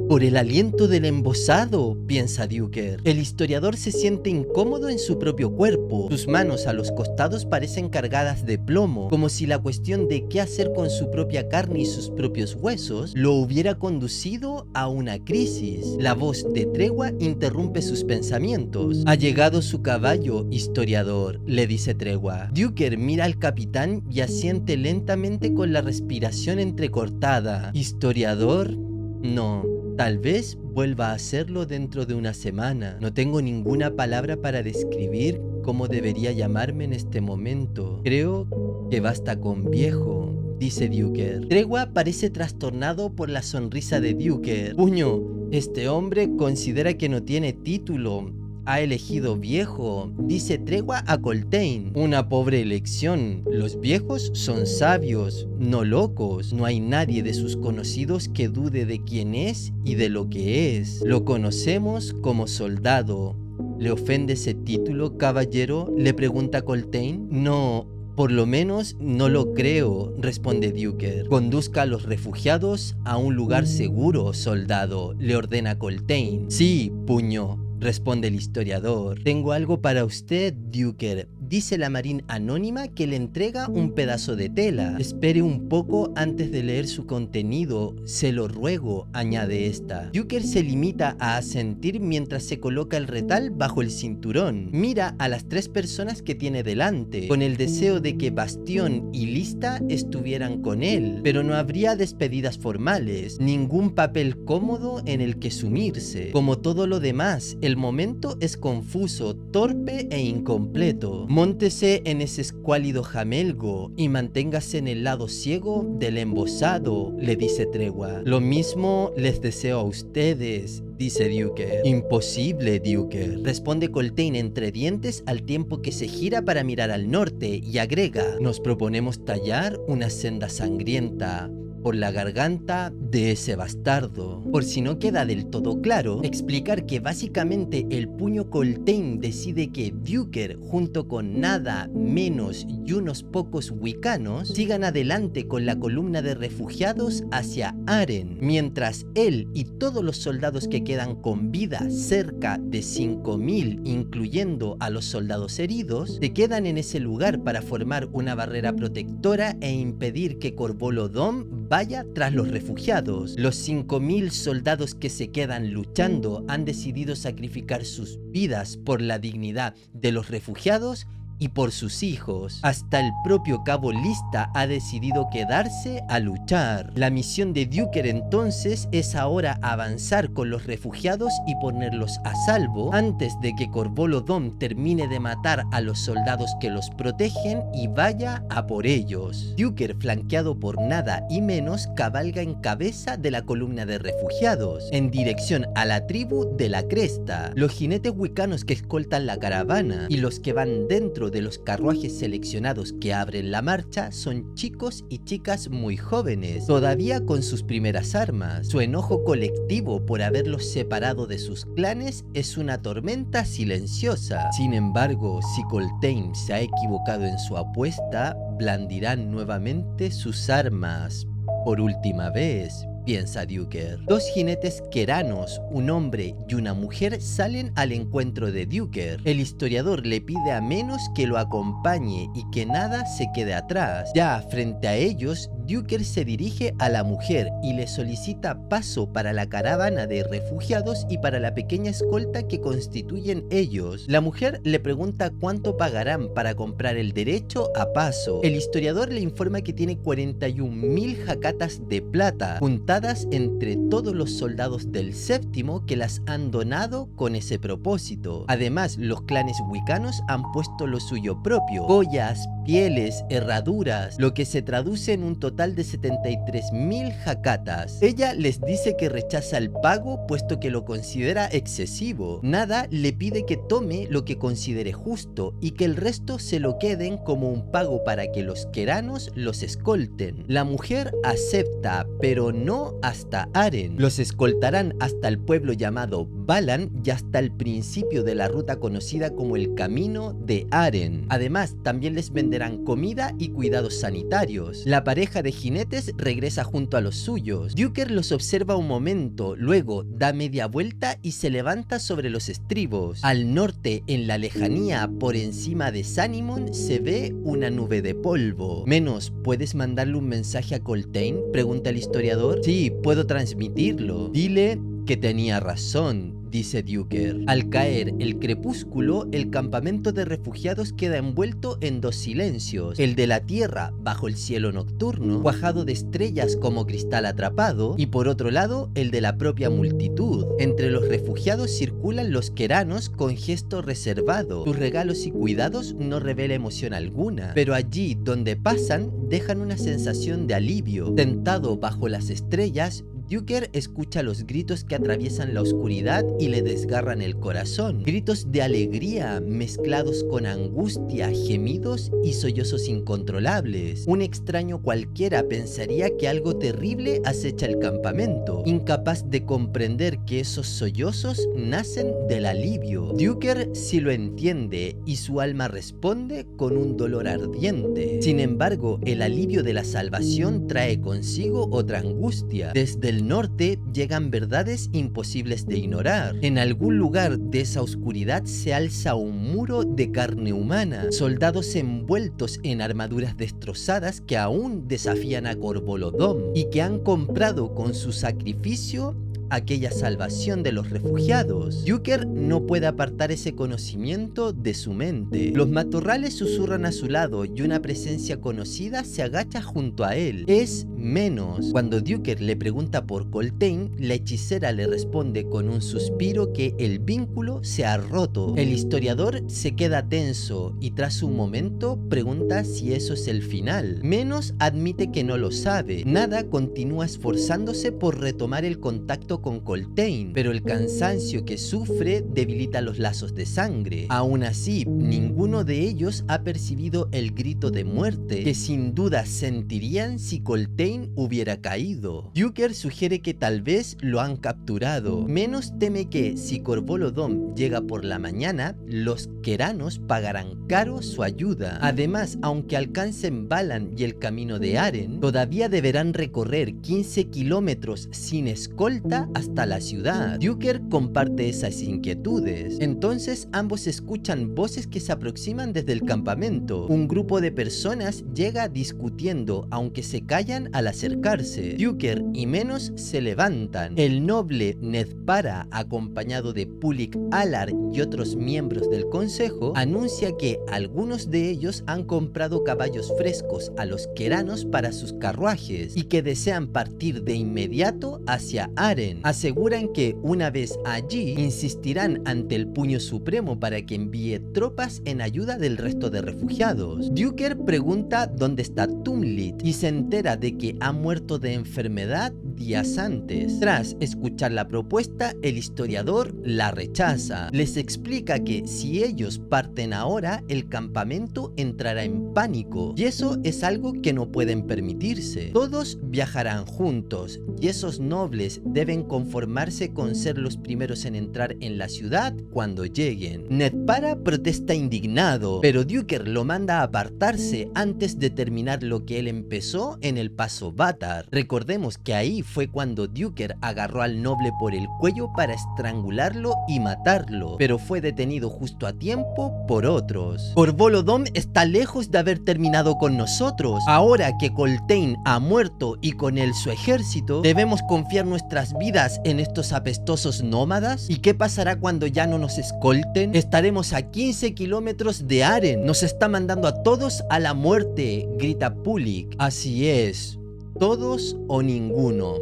Speaker 1: Por el aliento del embosado, piensa Duker. El historiador se siente incómodo en su propio cuerpo. Sus manos a los costados parecen cargadas de plomo, como si la cuestión de qué hacer con su propia carne y sus propios huesos lo hubiera conducido a una crisis. La voz de Tregua interrumpe sus pensamientos. Ha llegado su caballo, historiador, le dice Tregua. Duker mira al capitán y asiente lentamente con la respiración entrecortada. ¿Historiador? No. Tal vez vuelva a hacerlo dentro de una semana. No tengo ninguna palabra para describir cómo debería llamarme en este momento. Creo que basta con viejo, dice Duker. Tregua parece trastornado por la sonrisa de Duker. Puño, este hombre considera que no tiene título. Ha elegido viejo, dice Tregua a Coltaine. Una pobre elección. Los viejos son sabios, no locos. No hay nadie de sus conocidos que dude de quién es y de lo que es. Lo conocemos como soldado. ¿Le ofende ese título, caballero?, le pregunta Coltaine. No, por lo menos no lo creo, responde Duker. Conduzca a los refugiados a un lugar seguro, soldado, le ordena Coltaine. Sí, puño, responde el historiador. Tengo algo para usted, Duker, dice la marín anónima, que le entrega un pedazo de tela. Espere un poco antes de leer su contenido, se lo ruego, añade esta. Duker se limita a asentir mientras se coloca el retal bajo el cinturón. Mira a las tres personas que tiene delante, con el deseo de que Bastión y Lista estuvieran con él, pero no habría despedidas formales, ningún papel cómodo en el que sumirse. Como todo lo demás, el momento es confuso, torpe e incompleto. Móntese en ese escuálido jamelgo y manténgase en el lado ciego del embosado, le dice Tregua. Lo mismo les deseo a ustedes, dice Duker. Imposible, Duker, responde Coltaine entre dientes al tiempo que se gira para mirar al norte y agrega: nos proponemos tallar una senda sangrienta por la garganta de ese bastardo. Por si no queda del todo claro, explicar que básicamente el puño Coltaine decide que Duker, junto con nada menos y unos pocos wicanos, sigan adelante con la columna de refugiados hacia Aren, mientras él y todos los soldados que quedan con vida, cerca de 5000, incluyendo a los soldados heridos, se quedan en ese lugar para formar una barrera protectora e impedir que Corvolo Dom vaya tras los refugiados. Los 5000 soldados que se quedan luchando han decidido sacrificar sus vidas por la dignidad de los refugiados y por sus hijos. Hasta el propio cabo Lista ha decidido quedarse a luchar. La misión de Duker entonces es ahora avanzar con los refugiados y ponerlos a salvo antes de que Corvolo Dom termine de matar a los soldados que los protegen y vaya a por ellos. Duker, flanqueado por nada y menos, cabalga en cabeza de la columna de refugiados en dirección a la tribu de la Cresta. Los jinetes wicanos que escoltan la caravana y los que van dentro de los carruajes seleccionados que abren la marcha son chicos y chicas muy jóvenes, todavía con sus primeras armas. Su enojo colectivo por haberlos separado de sus clanes es una tormenta silenciosa. Sin embargo, si Coltaine se ha equivocado en su apuesta, blandirán nuevamente sus armas por última vez. piensa Duker. Dos jinetes queranos, un hombre y una mujer, salen al encuentro de Duker. El historiador le pide a menos que lo acompañe y que nada se quede atrás. Ya frente a ellos, Duker se dirige a la mujer y le solicita paso para la caravana de refugiados y para la pequeña escolta que constituyen ellos. La mujer le pregunta cuánto pagarán para comprar el derecho a paso. El historiador le informa que tiene 41.000 jacatas de plata, juntadas entre todos los soldados del séptimo que las han donado con ese propósito. Además, los clanes wicanos han puesto lo suyo propio: joyas, pieles, herraduras, lo que se traduce en un total de 73.000 jacatas. Ella les dice que rechaza el pago puesto que lo considera excesivo. Nada le pide que tome lo que considere justo y que el resto se lo queden como un pago para que los queranos los escolten. La mujer acepta, pero no hasta Aren. Los escoltarán hasta el pueblo llamado Balan y hasta el principio de la ruta conocida como el Camino de Aren. Además, también les venderán comida y cuidados sanitarios. La pareja de jinetes regresa junto a los suyos. Duker los observa un momento, luego da media vuelta y se levanta sobre los estribos. Al norte, en la lejanía, por encima de Sanimon, se ve una nube de polvo. Menos, ¿puedes mandarle un mensaje a Coltaine?, pregunta el historiador. Sí, puedo transmitirlo. Dile que tenía razón, dice Duker. Al caer el crepúsculo, el campamento de refugiados queda envuelto en dos silencios: el de la tierra bajo el cielo nocturno, cuajado de estrellas como cristal atrapado, y por otro lado, el de la propia multitud. Entre los refugiados circulan los queranos con gesto reservado. Sus regalos y cuidados no revela emoción alguna, pero allí donde pasan dejan una sensación de alivio. Sentado bajo las estrellas, Duker escucha los gritos que atraviesan la oscuridad y le desgarran el corazón. Gritos de alegría mezclados con angustia, gemidos y sollozos incontrolables. Un extraño cualquiera pensaría que algo terrible acecha el campamento, incapaz de comprender que esos sollozos nacen del alivio. Duker sí lo entiende y su alma responde con un dolor ardiente. Sin embargo, el alivio de la salvación trae consigo otra angustia. Desde el norte llegan verdades imposibles de ignorar. En algún lugar de esa oscuridad se alza un muro de carne humana, soldados envueltos en armaduras destrozadas que aún desafían a Corbolodom y que han comprado con su sacrificio aquella salvación de los refugiados. Duker no puede apartar ese conocimiento de su mente. Los matorrales susurran a su lado y una presencia conocida se agacha junto a él. Es Menos. Cuando Duker le pregunta por Coltaine, la hechicera le responde con un suspiro que el vínculo se ha roto. El historiador se queda tenso y tras un momento pregunta si eso es el final. Menos admite que no lo sabe. Nada continúa esforzándose por retomar el contacto con Coltaine, pero el cansancio que sufre debilita los lazos de sangre. Aún así, ninguno de ellos ha percibido el grito de muerte que sin duda sentirían si Coltaine hubiera caído. Duker sugiere que tal vez lo han capturado. Menos teme que si Corbolodom llega por la mañana, los queranos pagarán caro su ayuda. Además, aunque alcancen Balan y el camino de Aren, todavía deberán recorrer 15 kilómetros sin escolta hasta la ciudad. Duker comparte esas inquietudes. Entonces ambos escuchan voces que se aproximan desde el campamento. Un grupo de personas llega discutiendo, aunque se callan al acercarse. Duker y Menos se levantan. El noble Nedpara, acompañado de Pulik Alar y otros miembros del consejo, anuncia que algunos de ellos han comprado caballos frescos a los queranos para sus carruajes y que desean partir de inmediato hacia Aren. Aseguran que una vez allí insistirán ante el puño supremo para que envíe tropas en ayuda del resto de refugiados. Duker pregunta dónde está Tumlit y se entera de que ha muerto de enfermedad días antes. Tras escuchar la propuesta, el historiador la rechaza. Les explica que si ellos parten ahora, el campamento entrará en pánico y eso es algo que no pueden permitirse. Todos viajarán juntos y esos nobles deben conformarse con ser los primeros en entrar en la ciudad cuando lleguen. Nedpara protesta indignado, pero Duker lo manda a apartarse antes de terminar lo que él empezó en el paso Vatar. Recordemos que ahí fue cuando Duker agarró al noble por el cuello para estrangularlo y matarlo, pero fue detenido justo a tiempo por otros. Corvolodom está lejos de haber terminado con nosotros. Ahora que Coltaine ha muerto y con él su ejército, ¿debemos confiar nuestras vidas en estos apestosos nómadas? ¿Y qué pasará cuando ya no nos escolten? Estaremos a 15 kilómetros de Aren. Nos está mandando a todos a la muerte, grita Pulik. Así es, todos o ninguno.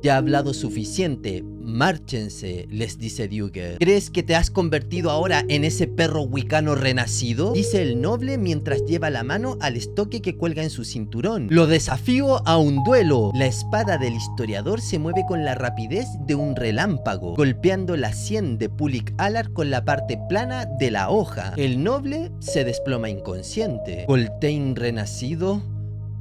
Speaker 1: Ya ha hablado suficiente, márchense, les dice Duker. ¿Crees que te has convertido ahora en ese perro wicano renacido? Dice el noble mientras lleva la mano al estoque que cuelga en su cinturón. Lo desafío a un duelo. La espada del historiador se mueve con la rapidez de un relámpago, golpeando la sien de Pulik Alar con la parte plana de la hoja. El noble se desploma inconsciente. ¿Coltaine renacido?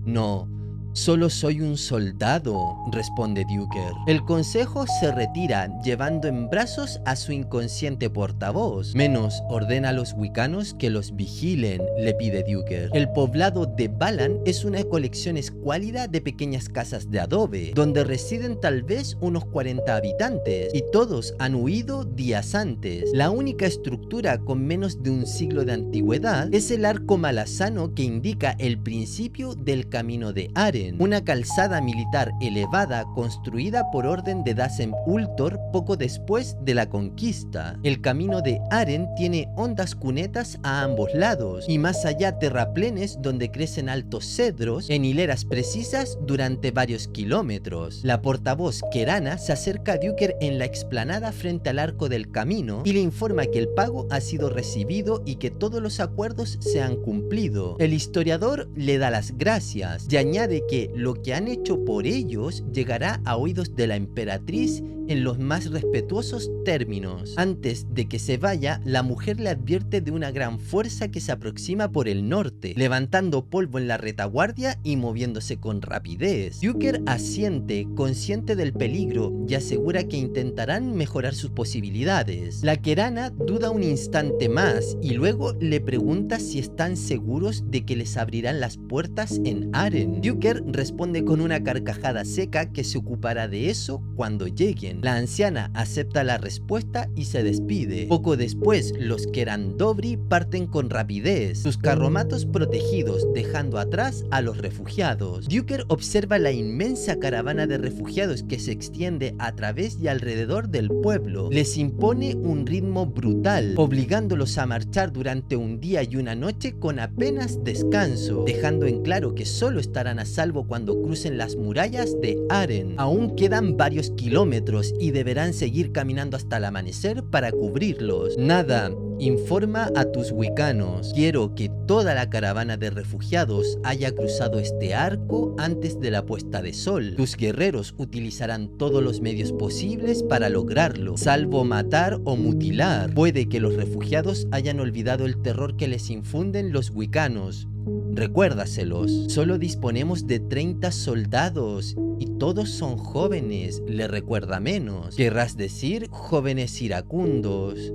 Speaker 1: No. Solo soy un soldado, responde Duker. El consejo se retira, llevando en brazos a su inconsciente portavoz. Menos ordena a los wicanos que los vigilen, le pide Duker. El poblado de Balan es una colección escuálida de pequeñas casas de adobe, donde residen tal vez unos 40 habitantes, y todos han huido días antes. La única estructura con menos de un siglo de antigüedad es el arco malazano que indica el principio del camino de Aren, una calzada militar elevada construida por orden de Dazen Ultor poco después de la conquista. El camino de Aren tiene hondas cunetas a ambos lados y más allá terraplenes donde crecen altos cedros en hileras precisas durante varios kilómetros. La portavoz Kerana se acerca a Duker en la explanada frente al arco del camino y le informa que el pago ha sido recibido y que todos los acuerdos se han cumplido. El historiador le da las gracias y añade que lo que han hecho por ellos llegará a oídos de la emperatriz en los más respetuosos términos. Antes de que se vaya, la mujer le advierte de una gran fuerza que se aproxima por el norte, levantando polvo en la retaguardia y moviéndose con rapidez. Duker asiente, consciente del peligro, y asegura que intentarán mejorar sus posibilidades. La Kerana duda un instante más y luego le pregunta si están seguros de que les abrirán las puertas en Aren. Duker responde con una carcajada seca que se ocupará de eso cuando lleguen. La anciana acepta la respuesta y se despide. Poco después, los Kerandobri parten con rapidez, sus carromatos protegidos, dejando atrás a los refugiados. Duker observa la inmensa caravana de refugiados que se extiende a través y alrededor del pueblo. Les impone un ritmo brutal, obligándolos a marchar durante un día y una noche con apenas descanso, dejando en claro que solo estarán a salvo cuando crucen las murallas de Aren. Aún quedan varios kilómetros y deberán seguir caminando hasta el amanecer para cubrirlos. Nada, informa a tus wicanos. Quiero que toda la caravana de refugiados haya cruzado este arco antes de la puesta de sol. Tus guerreros utilizarán todos los medios posibles para lograrlo, salvo matar o mutilar. Puede que los refugiados hayan olvidado el terror que les infunden los wicanos. Recuérdaselos. Solo disponemos de 30 soldados y todos son jóvenes, le recuerda menos. ¿Querrás decir jóvenes iracundos?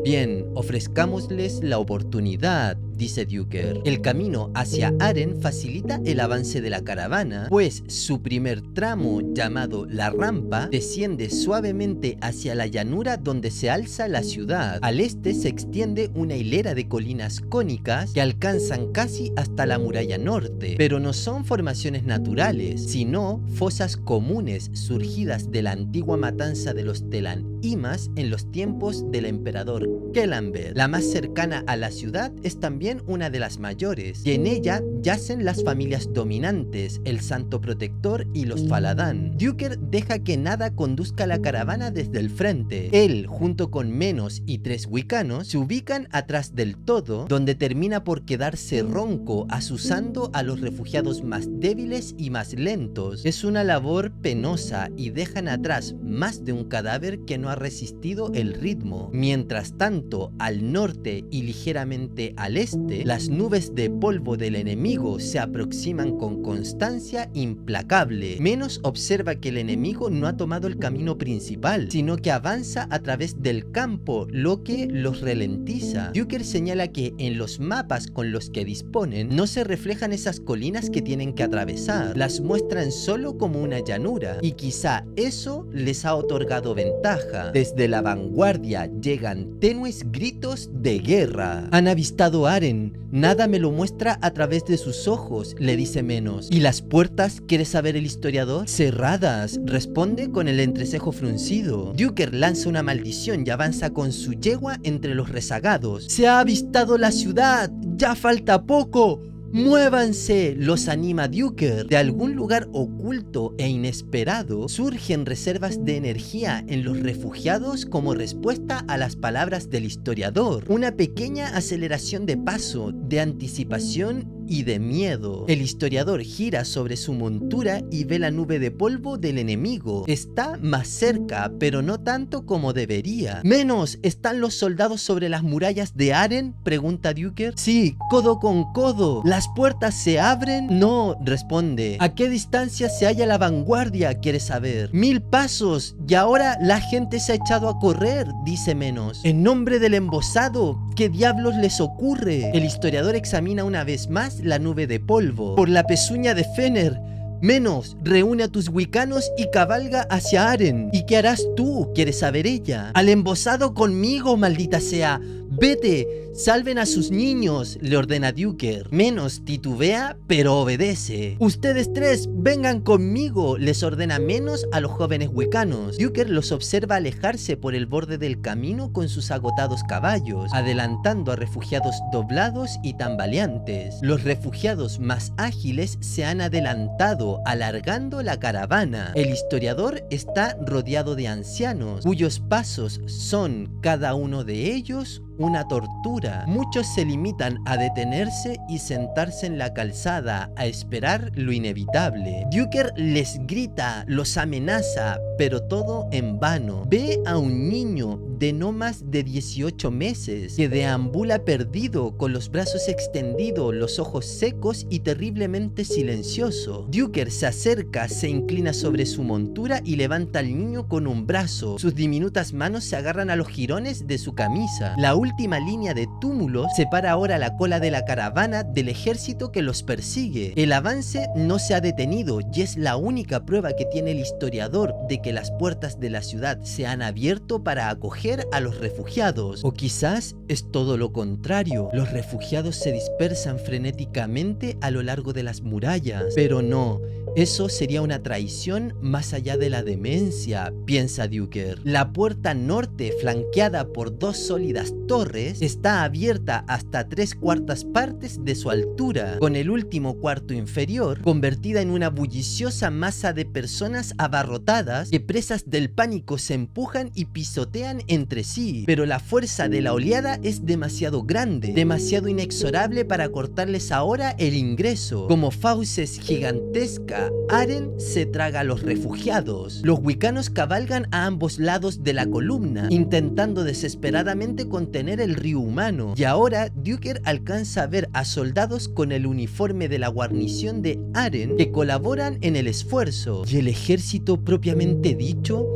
Speaker 1: Bien, ofrezcámosles la oportunidad, dice Duker. El camino hacia Aren facilita el avance de la caravana, pues su primer tramo, llamado la rampa, desciende suavemente hacia la llanura donde se alza la ciudad. Al este se extiende una hilera de colinas cónicas que alcanzan casi hasta la muralla norte, pero no son formaciones naturales, sino fosas comunes surgidas de la antigua matanza de los Telanimas en los tiempos del emperador Kellanber. La más cercana a la ciudad es también una de las mayores, y en ella yacen las familias dominantes, el Santo Protector y los Faladán. Duker deja que nada conduzca la caravana desde el frente. Él, junto con Menos y 3 wicanos, se ubican atrás del todo, donde termina por quedarse ronco, asusando a los refugiados más débiles y más lentos. Es una labor penosa y dejan atrás más de un cadáver que no ha resistido el ritmo. Mientras tanto, al norte y ligeramente al este, este, las nubes de polvo del enemigo se aproximan con constancia implacable. Menos observa que el enemigo no ha tomado el camino principal, sino que avanza a través del campo, lo que los ralentiza. Duker señala que en los mapas con los que disponen no se reflejan esas colinas que tienen que atravesar, las muestran solo como una llanura, y quizá eso les ha otorgado ventaja. Desde la vanguardia llegan tenues gritos de guerra. Han avistado a Aren, nada me lo muestra a través de sus ojos, le dice Menos. ¿Y las puertas, quiere saber el historiador? Cerradas, responde con el entrecejo fruncido. Duker lanza una maldición y avanza con su yegua entre los rezagados. ¡Se ha avistado la ciudad! ¡Ya falta poco! ¡Muévanse!, los anima Duker. De algún lugar oculto e inesperado surgen reservas de energía en los refugiados como respuesta a las palabras del historiador. Una pequeña aceleración de paso, de anticipación y de miedo. El historiador gira sobre su montura y ve la nube de polvo del enemigo. Está más cerca, pero no tanto como debería. ¿Menos están los soldados sobre las murallas de Aren?, pregunta Duker. Sí, codo con codo. ¿Las puertas se abren? No, responde. ¿A qué distancia se halla la vanguardia?, quiere saber. 1000 pasos, y ahora la gente se ha echado a correr, dice Menos. En nombre del embosado, ¿qué diablos les ocurre? El historiador examina una vez más la nube de polvo. Por la pezuña de Fener. Menos, reúne a tus wicanos y cabalga hacia Aren. ¿Y qué harás tú?, quiere saber ella. Al embosado conmigo, maldita sea. Vete, salven a sus niños, le ordena Duker. Menos titubea, pero obedece. Ustedes tres, vengan conmigo, les ordena Menos a los jóvenes wicanos. Duker los observa alejarse por el borde del camino con sus agotados caballos, adelantando a refugiados doblados y tambaleantes. Los refugiados más ágiles se han adelantado, alargando la caravana. El historiador está rodeado de ancianos, cuyos pasos son, cada uno de ellos, una tortura. Muchos se limitan a detenerse y sentarse en la calzada a esperar lo inevitable. Duker les grita, los amenaza, pero todo en vano. Ve a un niño de no más de 18 meses que deambula perdido, con los brazos extendidos, los ojos secos y terriblemente silencioso. Duker se acerca, se inclina sobre su montura y levanta al niño con un brazo. Sus diminutas manos se agarran a los jirones de su camisa. La última línea de túmulos separa ahora la cola de la caravana del ejército que los persigue. El avance no se ha detenido y es la única prueba que tiene el historiador de que las puertas de la ciudad se han abierto para acoger a los refugiados. O quizás es todo lo contrario. Los refugiados se dispersan frenéticamente a lo largo de las murallas. Pero no. Eso sería una traición más allá de la demencia, piensa Duker. La puerta norte, flanqueada por dos sólidas torres, está abierta hasta 3/4 partes de su altura, con el último cuarto inferior convertida en una bulliciosa masa de personas abarrotadas que, presas del pánico, se empujan y pisotean entre sí. Pero la fuerza de la oleada es demasiado grande, demasiado inexorable para cortarles ahora el ingreso. Como fauces gigantescas, Aren se traga a los refugiados. Los wicanos cabalgan a ambos lados de la columna, intentando desesperadamente contener el río humano. Y ahora Duker alcanza a ver a soldados con el uniforme de la guarnición de Aren que colaboran en el esfuerzo. ¿Y el ejército propiamente dicho?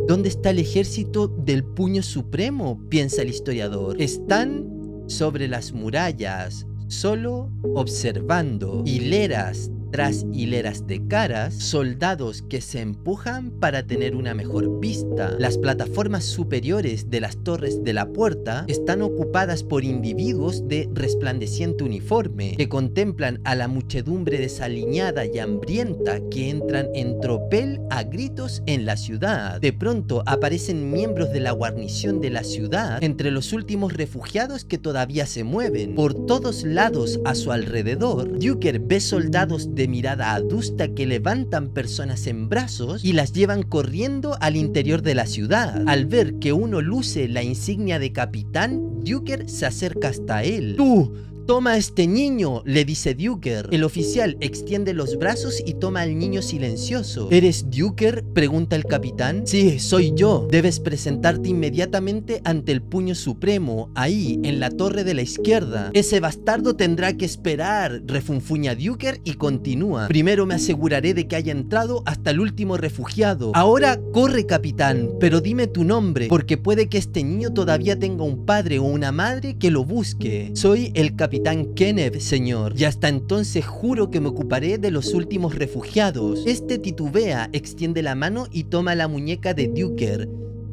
Speaker 1: ¿Dónde está el ejército del puño supremo?, piensa el historiador. Están sobre las murallas, solo observando, hileras tras hileras de caras, soldados que se empujan para tener una mejor vista. Las plataformas superiores de las torres de la puerta están ocupadas por individuos de resplandeciente uniforme, que contemplan a la muchedumbre desaliñada y hambrienta que entran en tropel a gritos en la ciudad. De pronto aparecen miembros de la guarnición de la ciudad entre los últimos refugiados que todavía se mueven. Por todos lados a su alrededor, Duker ve soldados de mirada adusta que levantan personas en brazos y las llevan corriendo al interior de la ciudad. Al ver que uno luce la insignia de capitán, Duker se acerca hasta él. ¡Tú! «Toma a este niño», le dice Duker. El oficial extiende los brazos y toma al niño silencioso. «¿Eres Duker?», pregunta el capitán. «Sí, soy yo. Debes presentarte inmediatamente ante el puño supremo, ahí, en la torre de la izquierda». «Ese bastardo tendrá que esperar», refunfuña Duker y continúa. «Primero me aseguraré de que haya entrado hasta el último refugiado. Ahora corre, capitán, pero dime tu nombre, porque puede que este niño todavía tenga un padre o una madre que lo busque». «Soy el capitán Kenneth, señor, y hasta entonces juro que me ocuparé de los últimos refugiados». Este titubea, extiende la mano y toma la muñeca de Duker.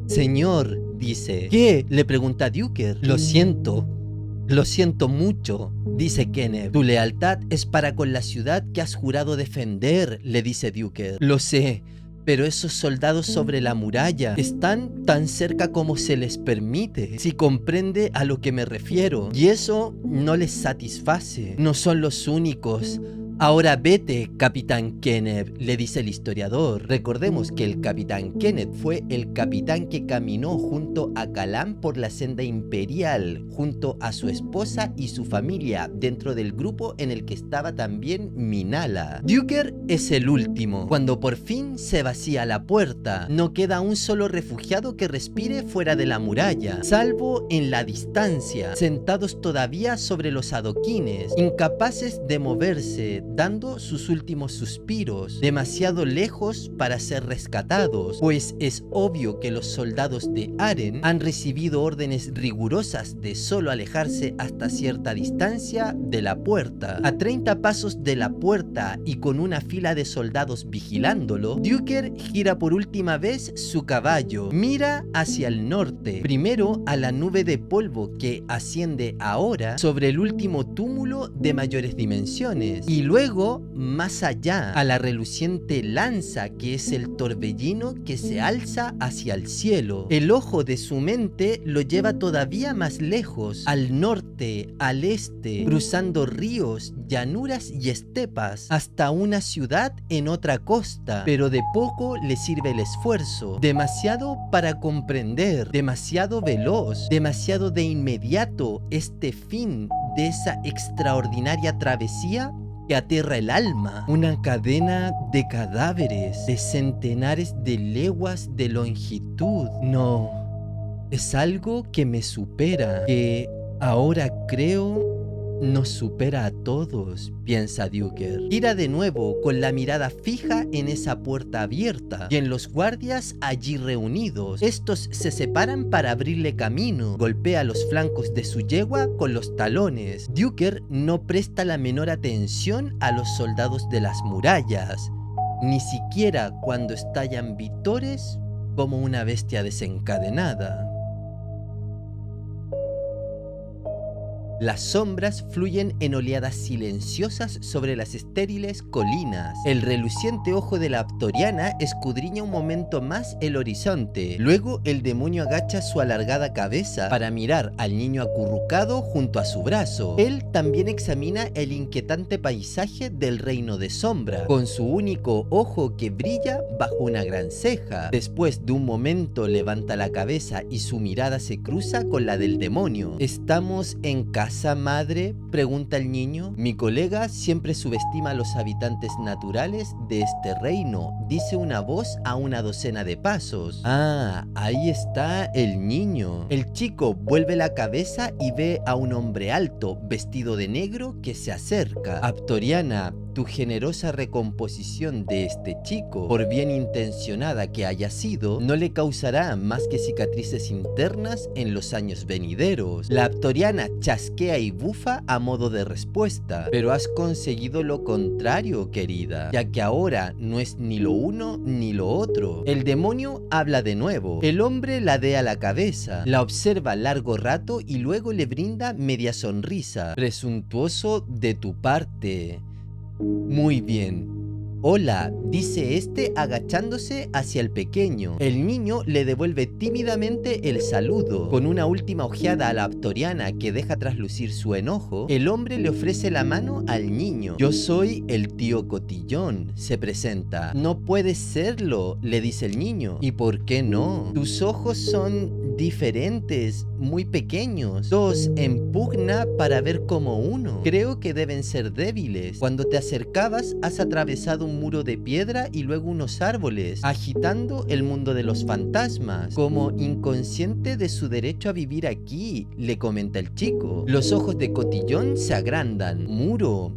Speaker 1: «Señor», dice. «¿Qué?», le pregunta Duker. Lo siento mucho», dice Kenneth. «Tu lealtad es para con la ciudad que has jurado defender», le dice Duker. «Lo sé, pero esos soldados sobre la muralla están tan cerca como se les permite, si comprende a lo que me refiero, y eso no les satisface. No son los únicos. Ahora vete, capitán Kenneth», le dice el historiador. Recordemos que el capitán Kenneth fue el capitán que caminó junto a Kalam por la senda imperial, junto a su esposa y su familia, dentro del grupo en el que estaba también Minala. Duker es el último. Cuando por fin se vacía la puerta, no queda un solo refugiado que respire fuera de la muralla, salvo en la distancia, sentados todavía sobre los adoquines, incapaces de moverse, dando sus últimos suspiros, demasiado lejos para ser rescatados, pues es obvio que los soldados de Aren han recibido órdenes rigurosas de solo alejarse hasta cierta distancia de la puerta. A 30 pasos de la puerta y con una fila de soldados vigilándolo, Duker gira por última vez su caballo, mira hacia el norte, primero a la nube de polvo que asciende ahora sobre el último túmulo de mayores dimensiones, y luego más allá a la reluciente lanza que es el torbellino que se alza hacia el cielo. El ojo de su mente lo lleva todavía más lejos, al norte, al este, cruzando ríos, llanuras y estepas, hasta una ciudad en otra costa, pero de poco le sirve el esfuerzo, demasiado para comprender, demasiado veloz, demasiado de inmediato este fin de esa extraordinaria travesía que aterra el alma. Una cadena de cadáveres, de centenares de leguas de longitud. No, es algo que me supera, que ahora creo nos supera a todos, piensa Duker. Gira de nuevo con la mirada fija en esa puerta abierta y en los guardias allí reunidos. Estos se separan para abrirle camino. Golpea los flancos de su yegua con los talones. Duker no presta la menor atención a los soldados de las murallas, ni siquiera cuando estallan vítores como una bestia desencadenada. Las sombras fluyen en oleadas silenciosas sobre las estériles colinas. El reluciente ojo de la Aptoriana escudriña un momento más el horizonte. Luego el demonio agacha su alargada cabeza para mirar al niño acurrucado junto a su brazo. Él también examina el inquietante paisaje del reino de sombra, con su único ojo que brilla bajo una gran ceja. Después de un momento levanta la cabeza y su mirada se cruza con la del demonio. ¿Estamos en casa, madre?, pregunta el niño. Mi colega siempre subestima a los habitantes naturales de este reino, dice una voz a una docena de pasos. Ah, ahí está el niño. El chico vuelve la cabeza y ve a un hombre alto, vestido de negro, que se acerca. Aptoriana, tu generosa recomposición de este chico, por bien intencionada que haya sido, no le causará más que cicatrices internas en los años venideros. La Aptoriana chasquea y bufa a modo de respuesta. Pero has conseguido lo contrario, querida, ya que ahora no es ni lo uno ni lo otro. El demonio habla de nuevo. El hombre ladea la cabeza, la observa largo rato y luego le brinda media sonrisa. Presuntuoso de tu parte. Muy bien. Hola, dice este agachándose hacia el pequeño. El niño le devuelve tímidamente el saludo. Con una última ojeada a la Aptoriana que deja traslucir su enojo, el hombre le ofrece la mano al niño. Yo soy el tío Cotillón, se presenta. No puedes serlo, le dice el niño. ¿Y por qué no? Tus ojos son diferentes, muy pequeños. Dos en pugna para ver como uno. Creo que deben ser débiles. Cuando te acercabas, has atravesado un muro de piedra y luego unos árboles, agitando el mundo de los fantasmas, como inconsciente de su derecho a vivir aquí, le comenta el chico. Los ojos de Cotillón se agrandan. Muro,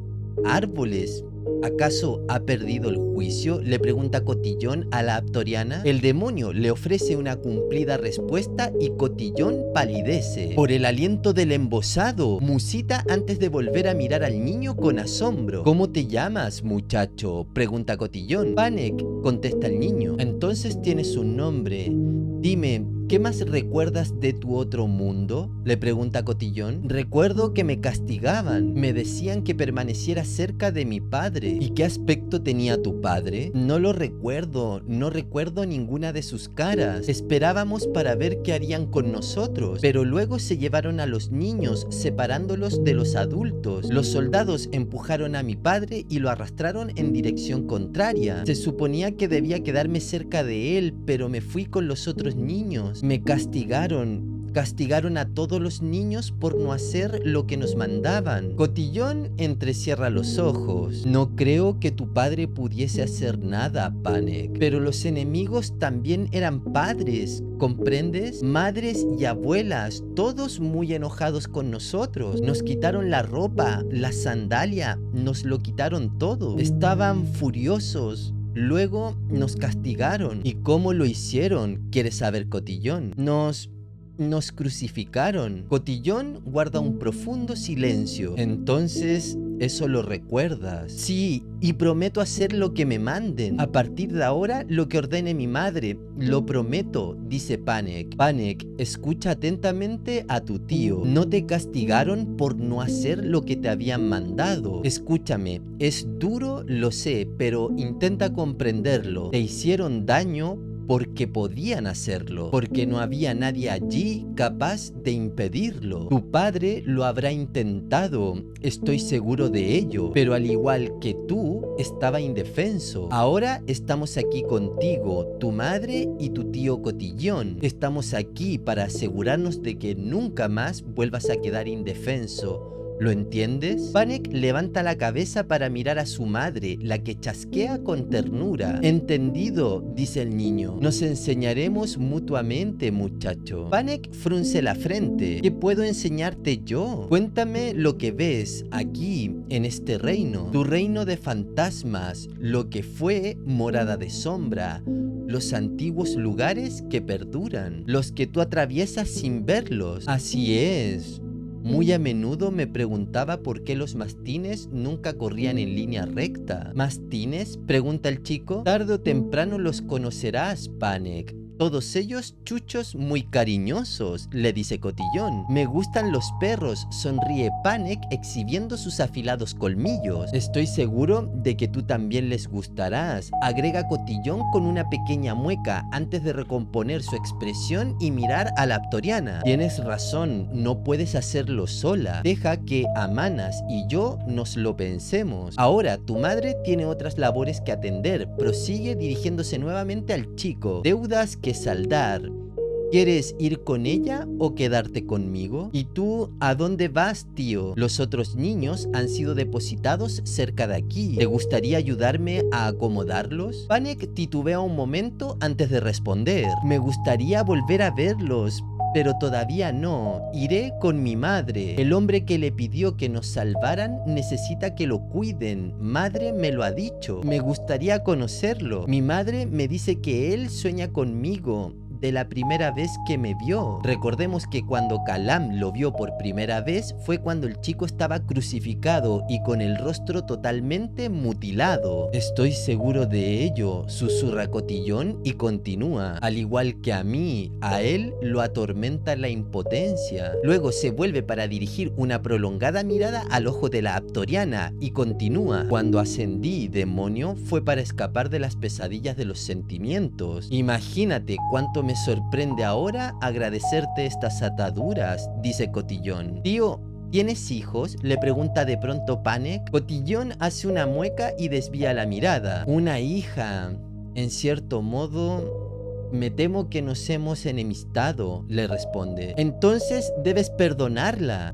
Speaker 1: árboles. ¿Acaso ha perdido el juicio?, le pregunta Cotillón a la Aptoriana. El demonio le ofrece una cumplida respuesta y Cotillón palidece. Por el aliento del embosado, musita antes de volver a mirar al niño con asombro. ¿Cómo te llamas, muchacho?, pregunta Cotillón. Panek, contesta el niño. Entonces tienes un nombre. Dime, ¿qué más recuerdas de tu otro mundo?, le pregunta Cotillón. Recuerdo que me castigaban, me decían que permaneciera cerca de mi padre. ¿Y qué aspecto tenía tu padre? No lo recuerdo, no recuerdo ninguna de sus caras. Esperábamos para ver qué harían con nosotros, pero luego se llevaron a los niños, separándolos de los adultos. Los soldados empujaron a mi padre y lo arrastraron en dirección contraria. Se suponía que debía quedarme cerca de él, pero me fui con los otros niños. Me castigaron a todos los niños por no hacer lo que nos mandaban. Cotillón entrecierra los ojos. No creo que tu padre pudiese hacer nada, Panek. Pero los enemigos también eran padres, ¿comprendes? Madres y abuelas, todos muy enojados con nosotros. Nos quitaron la ropa, la sandalia, nos lo quitaron todo. Estaban furiosos. Luego nos castigaron. ¿Y cómo lo hicieron?, quiere saber Cotillón. Nos crucificaron. Cotillón guarda un profundo silencio. Entonces, ¿eso lo recuerdas? Sí, y prometo hacer lo que me manden. A partir de ahora, lo que ordene mi madre. Lo prometo, dice Panek. Panek, escucha atentamente a tu tío. No te castigaron por no hacer lo que te habían mandado. Escúchame, es duro, lo sé, pero intenta comprenderlo. Te hicieron daño porque podían hacerlo, porque no había nadie allí capaz de impedirlo. Tu padre lo habrá intentado, estoy seguro de ello, pero al igual que tú, estaba indefenso. Ahora estamos aquí contigo, tu madre y tu tío Cotillón. Estamos aquí para asegurarnos de que nunca más vuelvas a quedar indefenso. ¿Lo entiendes? Panek levanta la cabeza para mirar a su madre, la que chasquea con ternura. Entendido, dice el niño. Nos enseñaremos mutuamente, muchacho. Panek frunce la frente. ¿Qué puedo enseñarte yo? Cuéntame lo que ves aquí, en este reino. Tu reino de fantasmas, lo que fue morada de sombra. Los antiguos lugares que perduran, los que tú atraviesas sin verlos. Así es. Muy a menudo me preguntaba por qué los mastines nunca corrían en línea recta. ¿Mastines?, pregunta el chico. Tarde o temprano los conocerás, Panek. Todos ellos chuchos muy cariñosos, le dice Cotillón. Me gustan los perros, sonríe Panek exhibiendo sus afilados colmillos. Estoy seguro de que tú también les gustarás, agrega Cotillón con una pequeña mueca antes de recomponer su expresión y mirar a la Aptoriana. Tienes razón, no puedes hacerlo sola. Deja que Amanas y yo nos lo pensemos. Ahora tu madre tiene otras labores que atender, prosigue dirigiéndose nuevamente al chico. Deudas que saldar. ¿Quieres ir con ella o quedarte conmigo? ¿Y tú a dónde vas, tío? Los otros niños han sido depositados cerca de aquí. ¿Te gustaría ayudarme a acomodarlos? Panek titubea un momento antes de responder. Me gustaría volver a verlos, pero todavía no. Iré con mi madre. El hombre que le pidió que nos salvaran necesita que lo cuiden. Madre me lo ha dicho. Me gustaría conocerlo. Mi madre me dice que él sueña conmigo. de la primera vez que me vio. Recordemos que cuando Kalam lo vio por primera vez fue cuando el chico estaba crucificado y con el rostro totalmente mutilado. Estoy seguro de ello, susurra Cotillón y continúa. Al igual que a mí, a él lo atormenta la impotencia. Luego se vuelve para dirigir una prolongada mirada al ojo de la Aptoriana y continúa. Cuando ascendí, demonio, fue para escapar de las pesadillas de los sentimientos. Imagínate cuánto me sorprende ahora agradecerte estas ataduras, dice Cotillón. Tío, ¿tienes hijos?, le pregunta de pronto Panek. Cotillón hace una mueca y desvía la mirada. Una hija. En cierto modo, me temo que nos hemos enemistado, le responde. Entonces debes perdonarla.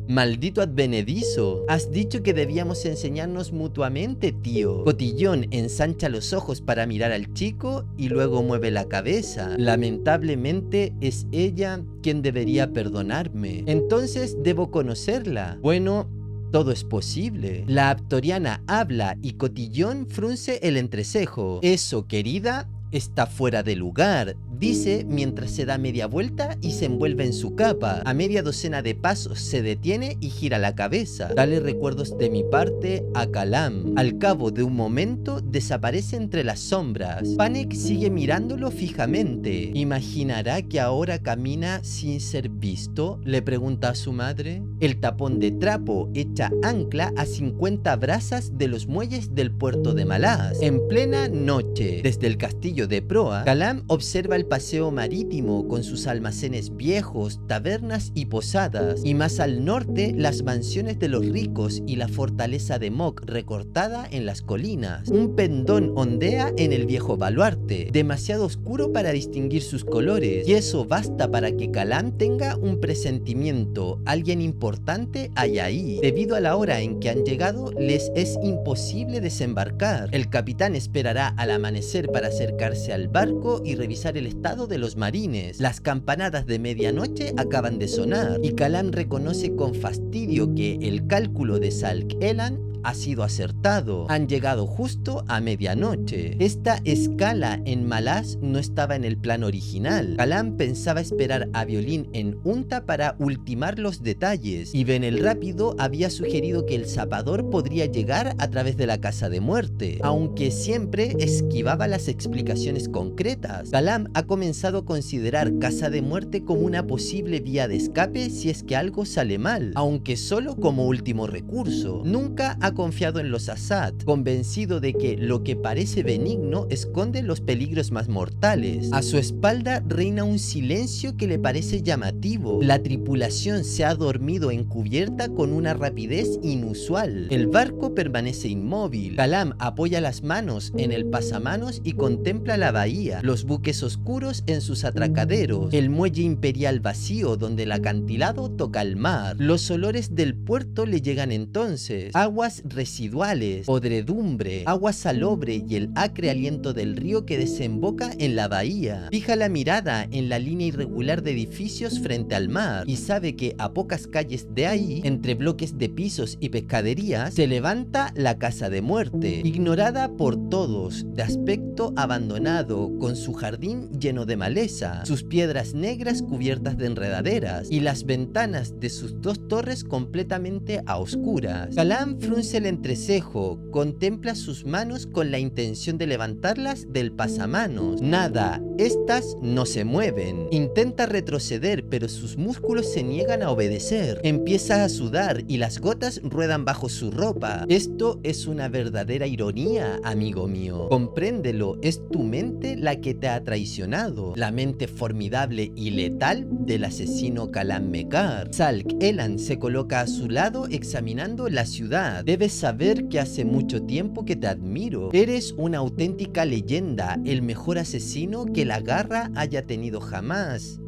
Speaker 1: Maldito advenedizo. Has dicho que debíamos enseñarnos mutuamente, tío. Cotillón ensancha los ojos para mirar al chico y luego mueve la cabeza. Lamentablemente es ella quien debería perdonarme. Entonces debo conocerla. Bueno, todo es posible. La Aptoriana habla y Cotillón frunce el entrecejo. Eso, querida, está fuera de lugar, dice mientras se da media vuelta y se envuelve en su capa. A media docena de pasos se detiene y gira la cabeza. Dale recuerdos de mi parte a Kalam. Al cabo de un momento desaparece entre las sombras. Panek sigue mirándolo fijamente. ¿Imaginará que ahora camina sin ser visto?, le pregunta a su madre. El tapón de trapo echa ancla a 50 brazas de los muelles del puerto de Malás. En plena noche, desde el castillo de proa, Kalam observa el paseo marítimo con sus almacenes viejos, tabernas y posadas, y más al norte las mansiones de los ricos y la fortaleza de Mok recortada en las colinas. Un pendón ondea en el viejo baluarte, demasiado oscuro para distinguir sus colores, y eso basta para que Kalam tenga un presentimiento. Alguien importante hay ahí. Debido a la hora en que han llegado, les es imposible desembarcar. El capitán esperará al amanecer para acercarse al barco y revisar el estado de los marines. Las campanadas de medianoche acaban de sonar y Kalam reconoce con fastidio que el cálculo de Salk-Elan ha sido acertado. Han llegado justo a medianoche. Esta escala en Malás no estaba en el plan original. Kalam pensaba esperar a Violín en Unta para ultimar los detalles, y Ben el Rápido había sugerido que el zapador podría llegar a través de la Casa de Muerte, aunque siempre esquivaba las explicaciones concretas. Kalam ha comenzado a considerar Casa de Muerte como una posible vía de escape si es que algo sale mal, aunque solo como último recurso. Nunca ha confiado en los Assad, convencido de que lo que parece benigno esconde los peligros más mortales. A su espalda reina un silencio que le parece llamativo. La tripulación se ha dormido en cubierta con una rapidez inusual. El barco permanece inmóvil. Kalam apoya las manos en el pasamanos y contempla la bahía, los buques oscuros en sus atracaderos, el muelle imperial vacío donde el acantilado toca el mar. Los olores del puerto le llegan entonces: aguas residuales, podredumbre, agua salobre y el acre aliento del río que desemboca en la bahía. Fija la mirada en la línea irregular de edificios frente al mar y sabe que a pocas calles de ahí, entre bloques de pisos y pescaderías, se levanta la Casa de Muerte, ignorada por todos, de aspecto abandonado, con su jardín lleno de maleza, sus piedras negras cubiertas de enredaderas y las ventanas de sus dos torres completamente a oscuras. Kalam frunce el entrecejo, contempla sus manos con la intención de levantarlas del pasamanos. Nada, estas no se mueven. Intenta retroceder, pero sus músculos se niegan a obedecer. Empieza a sudar y las gotas ruedan bajo su ropa. Esto es una verdadera ironía, amigo mío. Compréndelo, es tu mente la que te ha traicionado. La mente formidable y letal del asesino Kalam Mekar. Salk-Elan se coloca a su lado examinando la ciudad. Debes saber que hace mucho tiempo que te admiro. Eres una auténtica leyenda, el mejor asesino que la garra haya tenido jamás.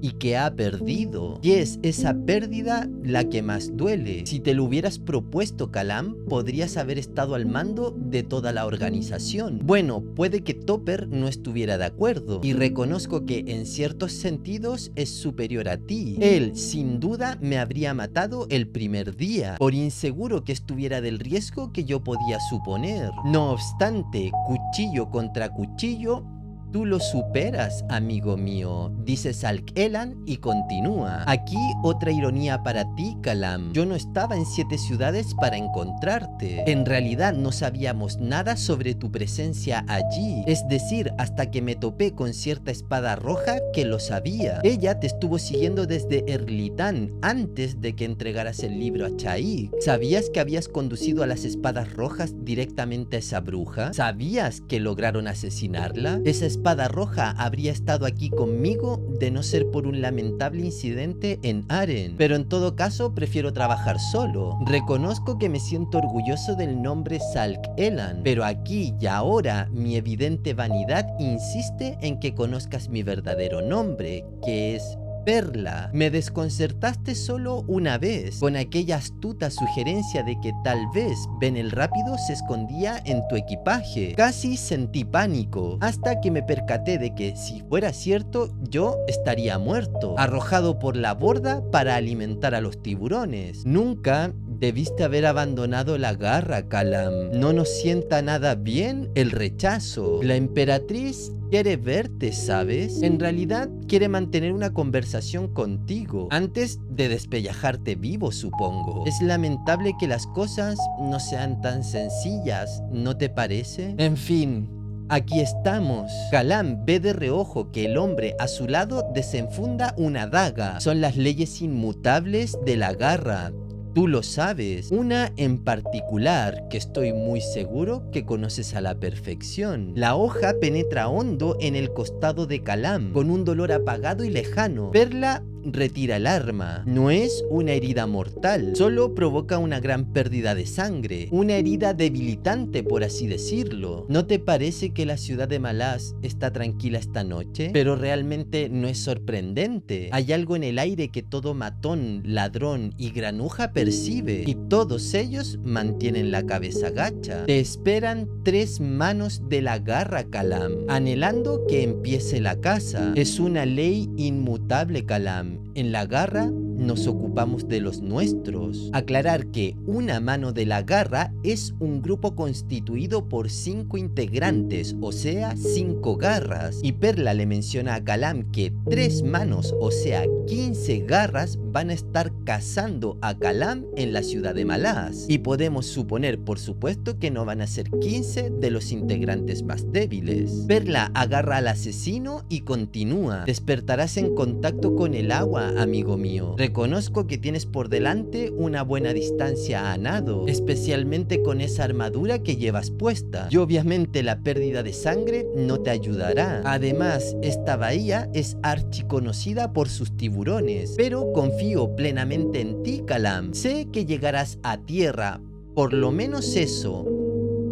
Speaker 1: Y que ha perdido. Y es esa pérdida la que más duele. Si te lo hubieras propuesto, Kalam, podrías haber estado al mando de toda la organización. Bueno, puede que Topper no estuviera de acuerdo, y reconozco que en ciertos sentidos es superior a ti. Él, sin duda, me habría matado el primer día, por inseguro que estuviera del riesgo que yo podía suponer. No obstante, cuchillo contra cuchillo, Tú lo superas, amigo mío, dice Salk-Elan y continúa. Aquí otra ironía para ti, Kalam. Yo no estaba en 7 ciudades para encontrarte. En realidad no sabíamos nada sobre tu presencia allí. Es decir, hasta que me topé con cierta espada roja que lo sabía. Ella te estuvo siguiendo desde Erlitán, antes de que entregaras el libro a Chaik. ¿Sabías que habías conducido a las espadas rojas directamente a esa bruja? ¿Sabías que lograron asesinarla? Esa espada roja habría estado aquí conmigo de no ser por un lamentable incidente en Aren. Pero en todo caso prefiero trabajar solo. Reconozco que me siento orgulloso del nombre Salk-Elan, pero aquí y ahora mi evidente vanidad insiste en que conozcas mi verdadero nombre, que es Perla. Me desconcertaste solo una vez, con aquella astuta sugerencia de que tal vez Ben el Rápido se escondía en tu equipaje. Casi sentí pánico, hasta que me percaté de que, si fuera cierto, yo estaría muerto, arrojado por la borda para alimentar a los tiburones. Nunca debiste haber abandonado la garra, Kalam. No nos sienta nada bien el rechazo. La emperatriz quiere verte, ¿sabes? En realidad quiere mantener una conversación contigo antes de despellejarte vivo, supongo. Es lamentable que las cosas no sean tan sencillas, ¿no te parece? En fin, aquí estamos. Kalam ve de reojo que el hombre a su lado desenfunda una daga. Son las leyes inmutables de la garra. Tú lo sabes, una en particular que estoy muy seguro que conoces a la perfección. La hoja penetra hondo en el costado de Kalam, con un dolor apagado y lejano. Perla retira el arma. No es una herida mortal, solo provoca una gran pérdida de sangre, una herida debilitante, por así decirlo. ¿No te parece que la ciudad de Malaz está tranquila esta noche? Pero realmente no es sorprendente. Hay algo en el aire que todo matón, ladrón y granuja percibe, y todos ellos mantienen la cabeza gacha. Te esperan 3 manos de la garra, Kalam, anhelando que empiece la caza. Es una ley inmutable, Kalam. En la garra nos ocupamos de los nuestros. Aclarar que una mano de la garra es un grupo constituido por 5 integrantes, o sea, 5 garras. Y Perla le menciona a Kalam que 3 manos, o sea, 15 garras, van a estar cazando a Kalam en la ciudad de Malaz. Y podemos suponer, por supuesto, que no van a ser 15 de los integrantes más débiles. Perla agarra al asesino y continúa. Despertarás en contacto con el agua, amigo mío. Reconozco que tienes por delante una buena distancia a nado, especialmente con esa armadura que llevas puesta. Y obviamente la pérdida de sangre no te ayudará. Además, esta bahía es archiconocida por sus tiburones. Pero confío plenamente en ti, Kalam. Sé que llegarás a tierra, por lo menos eso.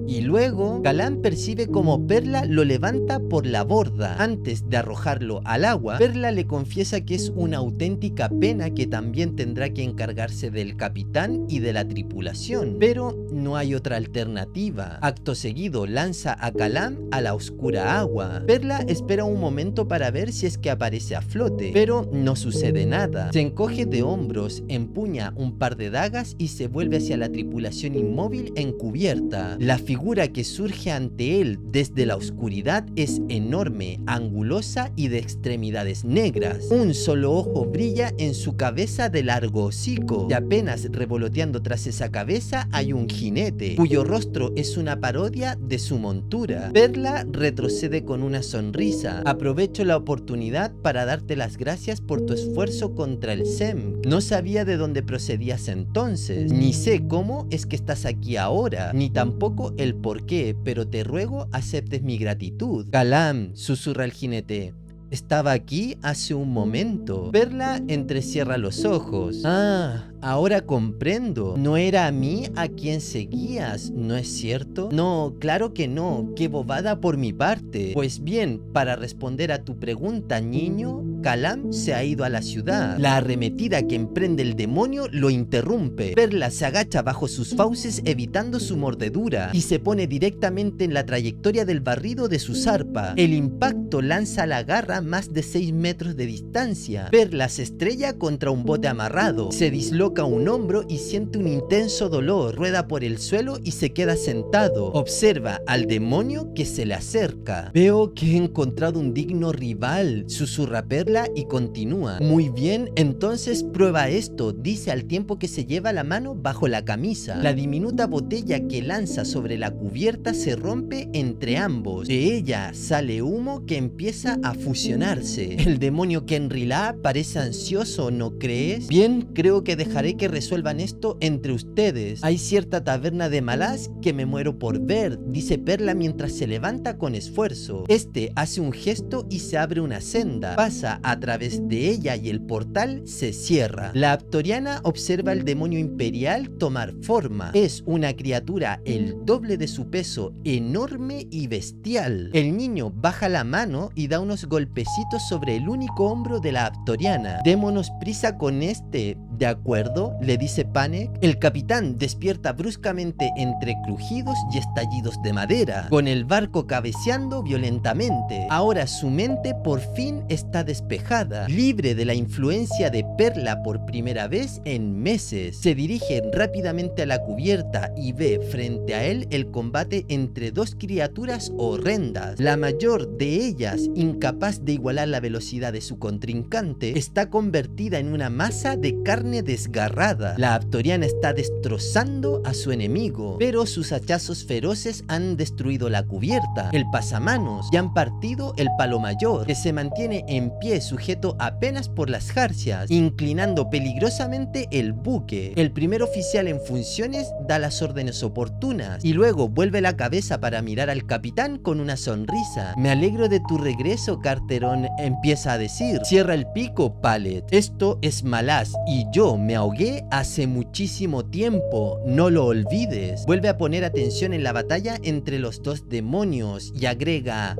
Speaker 1: Y luego, Kalam percibe como Perla lo levanta por la borda. Antes de arrojarlo al agua, Perla le confiesa que es una auténtica pena que también tendrá que encargarse del capitán y de la tripulación. Pero no hay otra alternativa. Acto seguido, lanza a Kalam a la oscura agua. Perla espera un momento para ver si es que aparece a flote, pero no sucede nada. Se encoge de hombros, empuña un par de dagas y se vuelve hacia la tripulación inmóvil encubierta. La figura que surge ante él desde la oscuridad es enorme, angulosa y de extremidades negras. Un solo ojo brilla en su cabeza de largo hocico, y apenas revoloteando tras esa cabeza hay un jinete, cuyo rostro es una parodia de su montura. Perla retrocede con una sonrisa. Aprovecho la oportunidad para darte las gracias por tu esfuerzo contra el Sem. No sabía de dónde procedías entonces, ni sé cómo es que estás aquí ahora, ni tampoco el por qué, pero te ruego aceptes mi gratitud. Kalam, susurra el jinete. Estaba aquí hace un momento. Perla entrecierra los ojos. Ah, ahora comprendo. No era a mí a quien seguías, ¿no es cierto? No, claro que no. Qué bobada por mi parte. Pues bien, para responder a tu pregunta, niño, Kalam se ha ido a la ciudad. La arremetida que emprende el demonio lo interrumpe. Perla se agacha bajo sus fauces evitando su mordedura y se pone directamente en la trayectoria del barrido de su zarpa. El impacto lanza la garra más de 6 metros de distancia. Perla se estrella contra un bote amarrado, se disloca un hombro y siente un intenso dolor. Rueda por el suelo y se queda sentado. Observa al demonio que se le acerca. Veo que he encontrado un digno rival, susurra Perla y continúa. Muy bien, entonces prueba esto, dice al tiempo que se lleva la mano bajo la camisa. La diminuta botella que lanza sobre la cubierta se rompe entre ambos. De ella sale humo que empieza a fusionarse. El demonio Kenrila parece ansioso, ¿no crees? Bien, creo que dejaré que resuelvan esto entre ustedes. Hay cierta taberna de Malaz que me muero por ver, dice Perla mientras se levanta con esfuerzo. Este hace un gesto y se abre una senda. Pasa a través de ella y el portal se cierra. La Aptoriana observa al demonio imperial tomar forma. Es una criatura el doble de su peso, enorme y bestial. El niño baja la mano y da unos golpecitos sobre el único hombro de la Aptoriana. Démonos prisa con este, ¿de acuerdo?, le dice Panek. El capitán despierta bruscamente entre crujidos y estallidos de madera, con el barco cabeceando violentamente. Ahora su mente por fin está despejada, libre de la influencia de Perla por primera vez en meses. Se dirige rápidamente a la cubierta y ve frente a él el combate entre dos criaturas horrendas. La mayor de ellas, incapaz de igualar la velocidad de su contrincante, está convertida en una masa de carne desgarrada. La Aptoriana está destrozando a su enemigo, pero sus hachazos feroces han destruido la cubierta, el pasamanos y han partido el palo mayor, que se mantiene en pie sujeto apenas por las jarcias, inclinando peligrosamente el buque. El primer oficial en funciones da las órdenes oportunas y luego vuelve la cabeza para mirar al capitán con una sonrisa. Me alegro de tu regreso, Carteron, empieza a decir. Cierra el pico, Pallet. Esto es Malaz y yo me ahogué hace muchísimo tiempo, no lo olvides. Vuelve a poner atención en la batalla entre los dos demonios y agrega: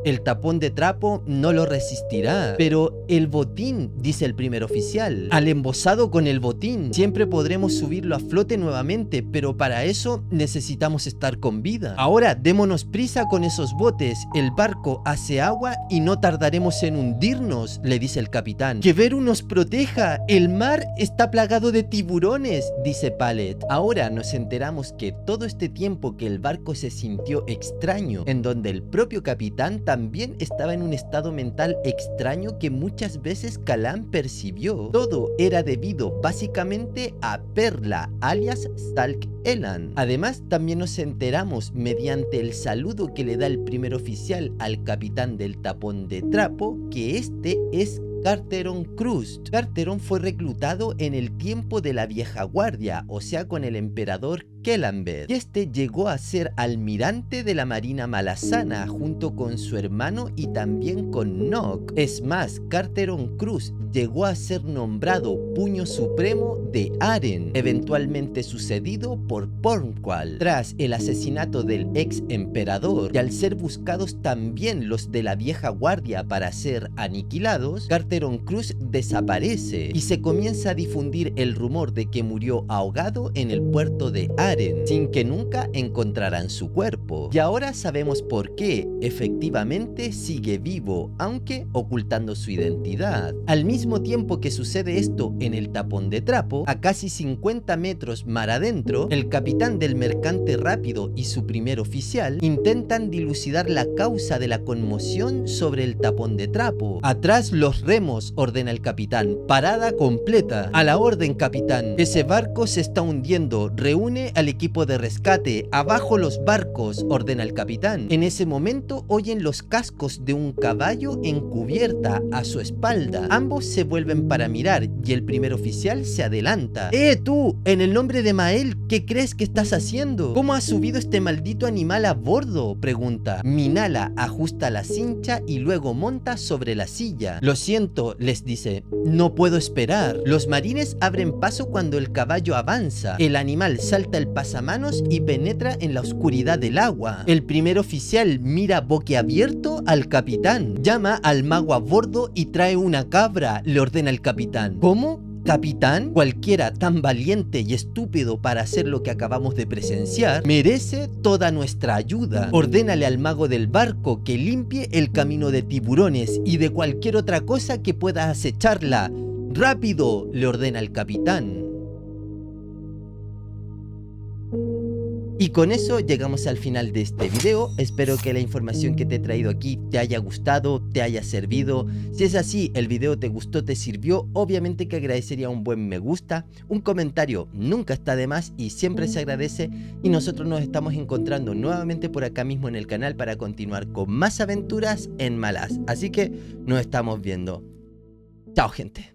Speaker 1: el tapón de trapo no lo resistirá. Pero el botín, dice el primer oficial. Al embosado con el botín. Siempre podremos subirlo a flote nuevamente, pero para eso necesitamos estar con vida. Ahora démonos prisa con esos botes. El barco hace agua y no tardaremos en hundirnos, le dice el capitán. Que Veru nos proteja. El mar está plagado de tiburones, dice Pallet. Ahora nos enteramos que todo este tiempo que el barco se sintió extraño, en donde el propio capitán también estaba en un estado mental extraño que muchas veces Kalam percibió. Todo era debido básicamente a Perla, alias Stalk Elan. Además, también nos enteramos mediante el saludo que le da el primer oficial al capitán del tapón de trapo que este es Carteron Crust. Carteron fue reclutado en el tiempo de la vieja guardia, o sea con el emperador Kellanbed, y este llegó a ser almirante de la marina malazana junto con su hermano y también con Nock. Es más, Carteron Crust llegó a ser nombrado puño supremo de Aren, eventualmente sucedido por Pornqual, tras el asesinato del ex emperador, y al ser buscados también los de la vieja guardia para ser aniquilados, Carteron Crust desaparece y se comienza a difundir el rumor de que murió ahogado en el puerto de Aren, sin que nunca encontraran su cuerpo. Y ahora sabemos por qué, efectivamente sigue vivo, aunque ocultando su identidad. Al mismo tiempo que sucede esto en el tapón de trapo, a casi 50 metros mar adentro, el capitán del mercante rápido y su primer oficial intentan dilucidar la causa de la conmoción sobre el tapón de trapo. Atrás los remos, ordena el capitán. Parada completa. A la orden, capitán. Ese barco se está hundiendo. Reúne al equipo de rescate. Abajo los barcos, ordena el capitán. En ese momento oyen los cascos de un caballo en cubierta a su espalda. Ambos se vuelven para mirar y el primer oficial se adelanta. Tú! En el nombre de Mael, ¿qué crees que estás haciendo? ¿Cómo ha subido este maldito animal a bordo?, pregunta. Minala ajusta la cincha y luego monta sobre la silla. Lo siento, les dice. No puedo esperar. Los marines abren paso cuando el caballo avanza. El animal salta el pasamanos y penetra en la oscuridad del agua. El primer oficial mira boquiabierto al capitán. Llama al mago a bordo y trae una cabra, le ordena el capitán. ¿Cómo? Capitán, cualquiera tan valiente y estúpido para hacer lo que acabamos de presenciar, merece toda nuestra ayuda. Ordénale al mago del barco que limpie el camino de tiburones y de cualquier otra cosa que pueda acecharla. ¡Rápido!, le ordena el capitán. Y con eso llegamos al final de este video. Espero que la información que te he traído aquí te haya gustado, te haya servido. Si es así, el video te gustó, te sirvió, obviamente que agradecería un buen me gusta. Un comentario nunca está de más y siempre se agradece. Y nosotros nos estamos encontrando nuevamente por acá mismo en el canal para continuar con más aventuras en Malaz. Así que nos estamos viendo. Chao, gente.